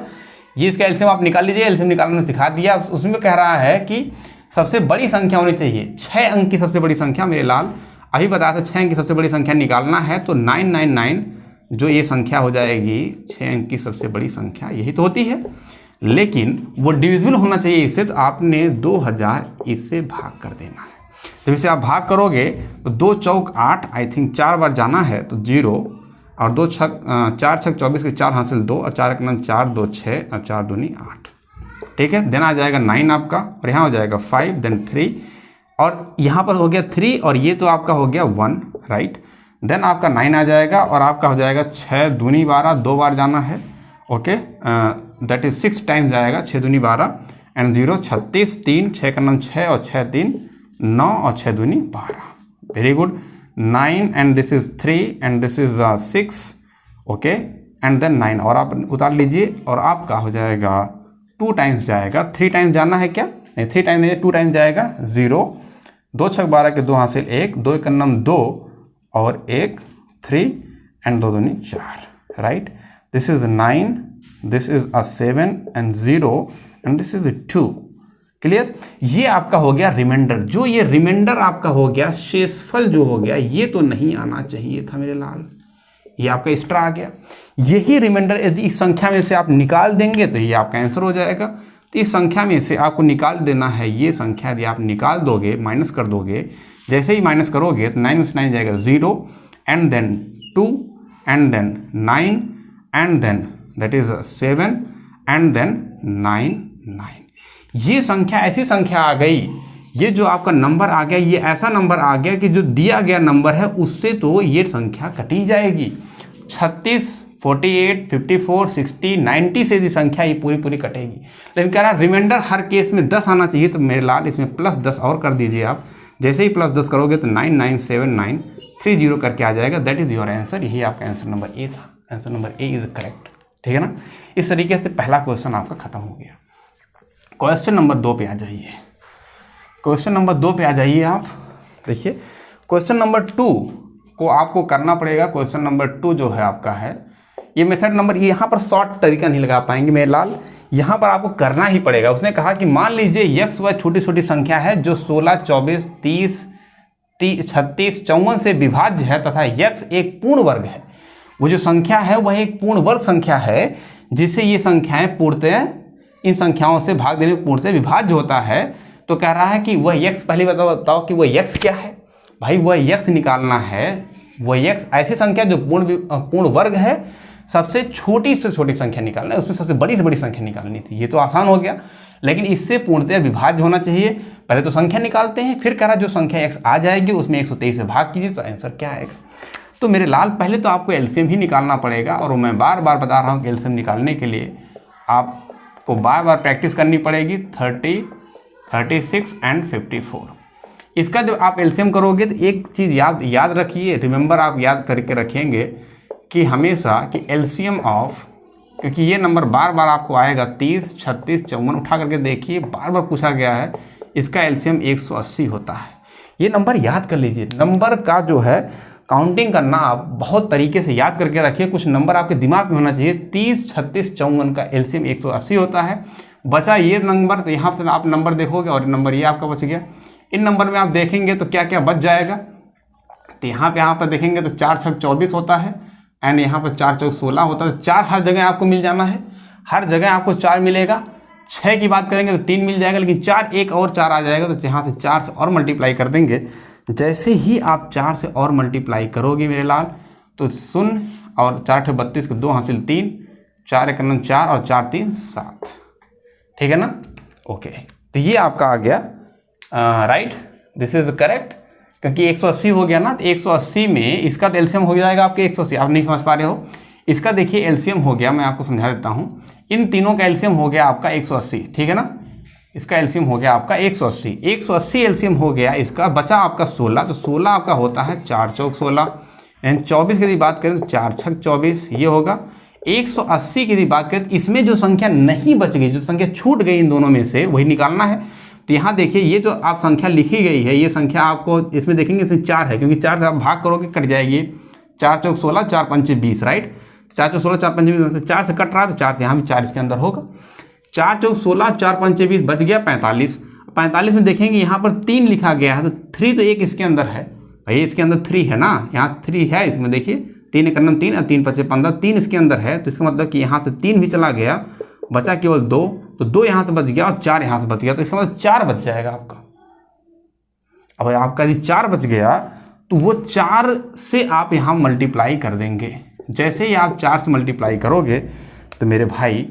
ये इसका एलसीएम आप निकाल लीजिए, एलसीएम निकालना सिखा दिया। उसमें कह रहा है कि सबसे बड़ी संख्या होनी चाहिए 6 अंक की सबसे बड़ी संख्या। मेरे लाल अभी बताया था 6 अंक की सबसे बड़ी संख्या निकालना है, तो 999 जो ये संख्या हो जाएगी 6 अंक की सबसे बड़ी संख्या, यही तो होती है। लेकिन वो डिविजिबल होना चाहिए इससे, तो आपने 2000 इससे भाग कर देना है। जब इसे आप भाग करोगे तो 2 चौक 8, आई थिंक 4 बार जाना है, तो 0 और 4 छक 24 के 4 हासिल 2 और 4 1 4 2 6 और 4 दूनी 8, ठीक है। देन आ जाएगा 9 आपका, और यहाँ हो जाएगा 5, देन 3, और यहाँ पर हो गया 3, और ये तो आपका हो गया 1, राइट। देन आपका 9 आ जाएगा, और आपका हो जाएगा 6 दूनी 12, 2 बार जाना है, ओके, दैट इज 6 टाइम्स जाएगा, 6 दूनी 12 एंड 0 36, 3 6 का 6 और 6 3 9 और 6 दूनी 12, very good. 9 and this is 3 and this is 6, okay, and then 9, और आप उतार लीजिए, और आपका हो जाएगा 2 टाइम्स जाएगा। 3 टाइम्स जाना है क्या, नहीं 3 टाइम्स नहीं, 2 टाइम्स जाएगा। 0 2 छक 12 के 2 हासिल 1, 2 1 2 और 1 3 एंड 2 दूनी 4, right. This is 9, this is 7 and 0 and this is 2, clear. ये आपका हो गया रिमाइंडर। जो ये रिमाइंडर आपका हो गया, शेषफल जो हो गया, ये तो नहीं आना चाहिए था मेरे लाल, ये आपका एक्स्ट्रा आ गया। यही रिमाइंडर यदि इस संख्या में से आप निकाल देंगे तो ये आपका आंसर हो जाएगा। तो इस संख्या में से आपको निकाल देना है, ये संख्या यदि आप निकाल दोगे, माइनस कर दोगे, जैसे ही माइनस करोगे तो 9 में से 9 जाएगा 0 and then 2 and then 9 and then that is 7 and then 9। ये संख्या ऐसी संख्या आ गई, ये जो आपका नंबर आ गया, ये ऐसा नंबर आ गया कि जो दिया गया नंबर है उससे तो ये संख्या कटी जाएगी। 36 48 54 60 90 से भी संख्या ये पूरी कटेगी। लेकिन कह रहा रिमाइंडर हर केस में 10 आना चाहिए, तो मेरे लाल इसमें प्लस 10 और कर दीजिए आप। जैसे ही प्लस 10 करोगे तो 99793 करके आ जाएगा, दैट इज योर आंसर। यही आपका आंसर नंबर ए था, answer number A is correct, ठीक है ना। इस तरीके से पहला क्वेश्चन आपका खत्म हो गया। क्वेश्चन नंबर 2 पे आ जाइए। क्वेश्चन नंबर 2 पे आ जाइए आप। देखिए क्वेश्चन नंबर 2 को आपको करना पड़ेगा। क्वेश्चन नंबर 2 जो है आपका है, ये मेथड नंबर, यहाँ पर शॉर्ट तरीका नहीं लगा पाएंगे मेरे लाल, यहाँ पर आपको करना ही पड़ेगा। उसने कहा कि मान लीजिए x व छोटी छोटी संख्या है जो 16 24 30 36 54 से विभाज्य है तथा x एक पूर्ण वर्ग है। वो जो संख्या है वह एक पूर्ण वर्ग संख्या है जिसे ये संख्याएं पूर्णतः इन संख्याओं से भाग देने में पूर्णतः विभाज्य होता है। तो कह रहा है कि वह x, पहले बताओ कि वह x क्या है। भाई वह x निकालना है। वह x ऐसी संख्या जो पूर्ण वर्ग है, सबसे छोटी से छोटी संख्या निकालना है, उसमें सबसे बड़ी से बड़ी संख्या निकालनी थी। ये तो आसान हो गया, लेकिन इससे पूर्णतः विभाज्य होना चाहिए। पहले तो संख्या निकालते हैं, फिर कह रहा जो संख्या x आ जाएगी उसमें 123 से भाग कीजिए, तो आंसर क्या आएगा। तो मेरे लाल पहले तो आपको एलसीएम ही निकालना पड़ेगा, और मैं बार बार बता रहा हूँ कि एलसीएम निकालने के लिए आपको बार बार प्रैक्टिस करनी पड़ेगी। 30, 36 एंड 54। इसका जब आप एलसीएम करोगे तो एक चीज़ याद रखिए, रिमेंबर आप याद करके रखेंगे कि हमेशा कि एलसीएम ऑफ, क्योंकि ये नंबर बार बार आपको आएगा 30, 36, 54 उठा करके देखिए, बार बार पूछा गया है। इसका एलसीएम 180 होता है। ये नंबर याद कर लीजिए। नंबर का जो है काउंटिंग करना आप बहुत तरीके से याद करके रखिए। कुछ नंबर आपके दिमाग में होना चाहिए। 30, 36, 54 का एलसीएम 180 होता है। बचा ये नंबर, तो यहाँ से आप नंबर देखोगे और नंबर ये आपका बच गया। इन नंबर में आप देखेंगे तो क्या क्या बच जाएगा, तो यहाँ पर देखेंगे तो 4 छक 24 होता है, एंड यहाँ पर 4 चौक 16 होता है। 4 हर जगह आपको मिल जाना है, हर जगह आपको 4 मिलेगा। 6 की बात करेंगे तो 3 मिल जाएगा, लेकिन 4 एक और 4 आ जाएगा, तो यहाँ से 4 से और मल्टीप्लाई कर देंगे। जैसे ही आप 4 से और मल्टीप्लाई करोगे मेरे लाल, तो 0 और 4 × 32 को 2 हासिल 3, 4 × 1 4 और 4 × 3 7। ठीक है ना? ओके, तो ये आपका आ गया राइट, दिस इज करेक्ट। क्योंकि 180 हो गया ना, तो 180 में इसका तो एलसीएम हो जाएगा आपके 180। आप नहीं समझ पा रहे हो, इसका देखिए एलसीएम हो गया, मैं आपको समझा देता हूँ। इन तीनों का एलसीएम हो गया आपका 180, ठीक है ना? इसका एलसीएम हो गया आपका 180। 180 एलसीएम हो गया इसका, बचा आपका 16। तो 16 आपका होता है 4 चौक 16, एंड 24 की यदि बात करें तो 4 छक 24, ये होगा। 180 की यदि बात करें तो इसमें जो संख्या नहीं बच गई, जो संख्या छूट गई इन दोनों में से, वही निकालना है। तो यहाँ देखिए, ये जो आप संख्या लिखी गई है, ये संख्या आपको इसमें देखेंगे इसमें 4 है, क्योंकि 4 से आप भाग करोगे कट जाएगी। 4 चौक 16, 4 पंचे 20, राइट? 4 चौक 16, 4 पंचे 20, 4 से कट रहा है, तो 4 से यहाँ भी 4 इसके अंदर होगा। 4 चौक 16, 4 पंचे 20, बच गया 45। 45 में देखेंगे यहाँ पर 3 लिखा गया है, तो 3 तो एक इसके अंदर है भाई, इसके अंदर 3 है ना, यहाँ 3 है इसमें। देखिए 3 × 9 3 और 3 × 5 15, 3 इसके अंदर है। तो इसका मतलब कि यहाँ से 3 भी चला गया, बचा केवल 2। तो 2 यहाँ से बच गया और 4 यहाँ से बच गया, तो इसका मतलब 4 बच जाएगा आपका। अब आपका यदि 4 बच गया तो वो 4 से आप यहाँ मल्टीप्लाई कर देंगे। जैसे ही आप 4 से मल्टीप्लाई करोगे तो मेरे भाई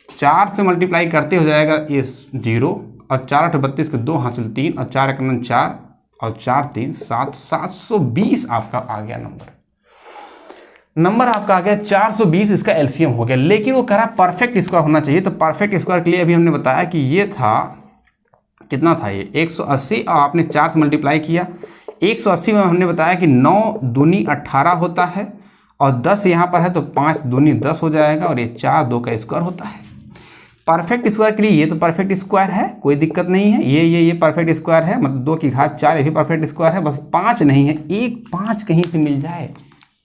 4 से मल्टीप्लाई करते हो जाएगा ये 0, और 4 × 32 के 2 हासिल 3, और 4 × 9 4 और 4 3 7, 720 आपका आ गया नंबर आपका आ गया 420। इसका एलसीएम हो गया, लेकिन वो कह रहा परफेक्ट स्क्वायर होना चाहिए। तो परफेक्ट स्क्वायर के लिए अभी हमने बताया कि ये था, कितना था ये 180, और आपने 4 से मल्टीप्लाई किया। 180 में हमने बताया कि 9 दूनी 18 होता है, और 10 यहाँ पर है तो 5 दूनी 10 हो जाएगा, और ये 4 2 का स्क्वायर होता है। परफेक्ट स्क्वायर के लिए ये तो परफेक्ट स्क्वायर है, कोई दिक्कत नहीं है। ये परफेक्ट स्क्वायर है, मतलब 2 की घात 4 ये भी परफेक्ट स्क्वायर है। बस 5 नहीं है, एक 5 कहीं से मिल जाए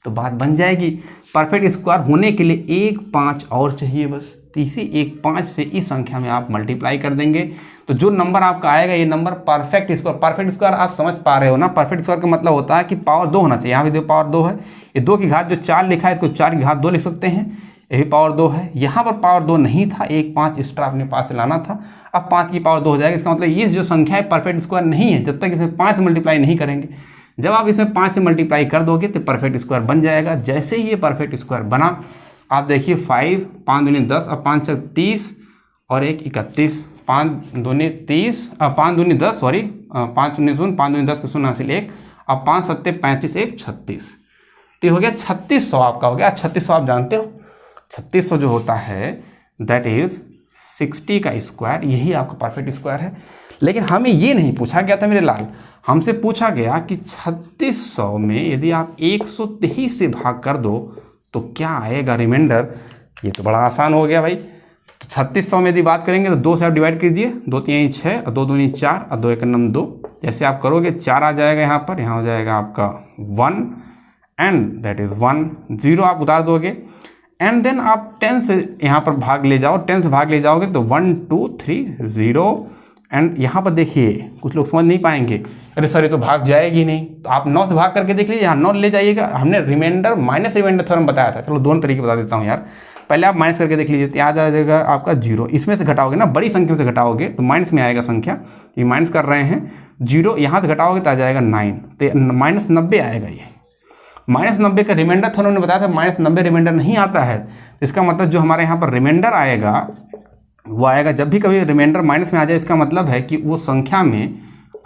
तो बात बन जाएगी। परफेक्ट स्क्वायर होने के लिए एक 5 और चाहिए बस। तो इसी एक 5 से इस संख्या में आप मल्टीप्लाई कर देंगे, तो जो नंबर आपका आएगा ये number perfect square. Perfect square आप समझ पा रहे हो ना? परफेक्ट स्क्वायर का मतलब होता है कि पावर 2 होना चाहिए। यहाँ भी पावर 2 है, ये 2 की घात जो 4 लिखा है इसको 4 की घात 2 लिख सकते हैं, ये भी पावर 2 है। यहाँ पर पावर 2 नहीं था, एक 5 एक्स्ट्रा अपने पास से लाना था। अब 5 की पावर 2 हो जाएगा। इसका मतलब ये जो संख्या है परफेक्ट स्क्वायर नहीं है जब तक इसे 5 से मल्टीप्लाई नहीं करेंगे। जब आप इसमें 5 से मल्टीप्लाई कर दोगे तो परफेक्ट स्क्वायर बन जाएगा। जैसे ही ये परफेक्ट स्क्वायर बना, आप देखिए 5 5 दूनी 10 और 5 छक 30 और 1 31, 5 दूनी 30, 5 दूनी 10 सॉरी 5 दूनी 0, 5 दूनी 10 के 0 हासिल 1, और 5 7 35 1 36। तो ये हो गया 3600 आपका हो गया। 3600 आप जानते हो, 3600 जो होता है दैट इज 60 का स्क्वायर, यही आपका परफेक्ट स्क्वायर है। लेकिन हमें ये नहीं पूछा गया था मेरे लाल, हमसे पूछा गया कि 3600 में यदि आप 123 से भाग कर दो तो क्या आएगा रिमाइंडर। ये तो बड़ा आसान हो गया भाई। तो 3600 में यदि बात करेंगे तो 2 से आप डिवाइड कीजिए, 2 3 6 और 2 दूनी 4 और 2 1 9 2। जैसे आप करोगे 4 आ जाएगा यहाँ पर, यहाँ हो जाएगा आपका 1 एंड दैट इज 1, 0 आप उतार दोगे, एंड देन आप 10 से यहाँ पर भाग ले जाओ, 10 से भाग ले जाओगे तो 1 2 3 0। एंड यहाँ पर देखिए कुछ लोग समझ नहीं पाएंगे, अरे सर ये तो भाग जाएगी नहीं, तो आप 9 से भाग करके देख लीजिए, यहाँ 9 ले जाइएगा। हमने रिमाइंडर माइनस रिमाइंडर थ्योरम बताया था। चलो दोनों तरीके बता देता हूँ यार। पहले आप माइनस करके देख लीजिए, तो आ जाएगा आपका 0। इसमें से घटाओगे ना, बड़ी संख्या से घटाओगे तो माइनस में आएगा संख्या, ये माइनस कर रहे हैं। 0 यहाँ से घटाओगे तो आ जाएगा 9, तो माइनस 90 आएगा। ये माइनस 90 का रिमाइंडर थ्योरम ने बताया था, माइनस 90 रिमाइंडर नहीं आता है। इसका मतलब जो हमारे यहाँ पर रिमाइंडर आएगा वो आएगा, जब भी कभी रिमाइंडर माइनस में आ जाए इसका मतलब है कि वो संख्या में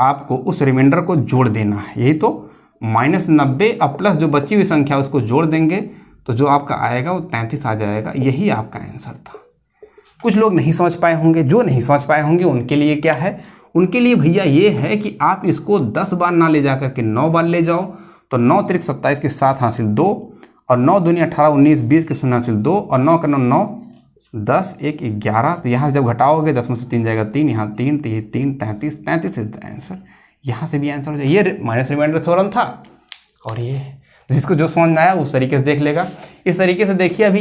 आपको उस रिमाइंडर को जोड़ देना है। यही तो -90 अब प्लस जो बची हुई संख्या उसको जोड़ देंगे तो जो आपका आएगा वो 33 आ जाएगा। यही आपका आंसर था। कुछ लोग नहीं समझ पाए होंगे, जो नहीं समझ पाए होंगे उनके लिए क्या है, उनके लिए भैया ये है कि आप इसको 10 बार ना ले जा करके 9 बार ले जाओ। तो 9 × 27 के 7 हासिल 2 और 9 दूनी 18 19 20 के 0 हासिल 2 और 9 का 9 10 1 11। तो यहाँ जब घटाओगे 10 में से 3 जाएगा 3, यहाँ 3 3 33 इज द आंसर। यहाँ से भी आंसर हो जाए। ये माइनस रिमाइंडर थ्योरम था। और ये जिसको जो समझ में आया उस तरीके से देख लेगा। इस तरीके से देखिए अभी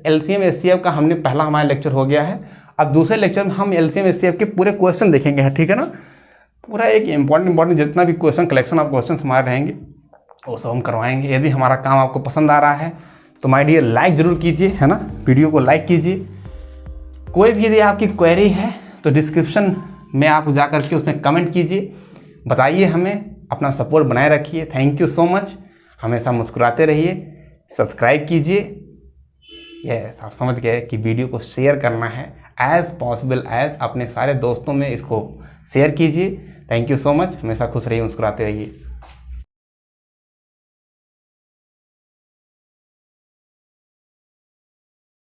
LCM SCF का हमने पहला हमारा लेक्चर हो गया है। अब दूसरे लेक्चर में हम LCM SCF के पूरे क्वेश्चन देखेंगे, ठीक है ना। पूरा एक इंपॉर्टेंट जितना भी क्वेश्चन कलेक्शन ऑफ क्वेश्चन हमारे रहेंगे वो सब हम करवाएंगे। यदि हमारा काम आपको पसंद आ रहा है तो माय डियर लाइक ज़रूर कीजिए, है ना, वीडियो को लाइक कीजिए। कोई भी यदि आपकी क्वेरी है तो डिस्क्रिप्शन में आप जा करके उसमें कमेंट कीजिए, बताइए हमें, अपना सपोर्ट बनाए रखिए। Thank you so much. हमेशा मुस्कुराते रहिए, सब्सक्राइब कीजिए। यस, आप समझ गए कि वीडियो को शेयर करना है एज पॉसिबल एज अपने सारे दोस्तों में इसको शेयर कीजिए। Thank you so much. हमेशा खुश रहिए, मुस्कुराते रहिए।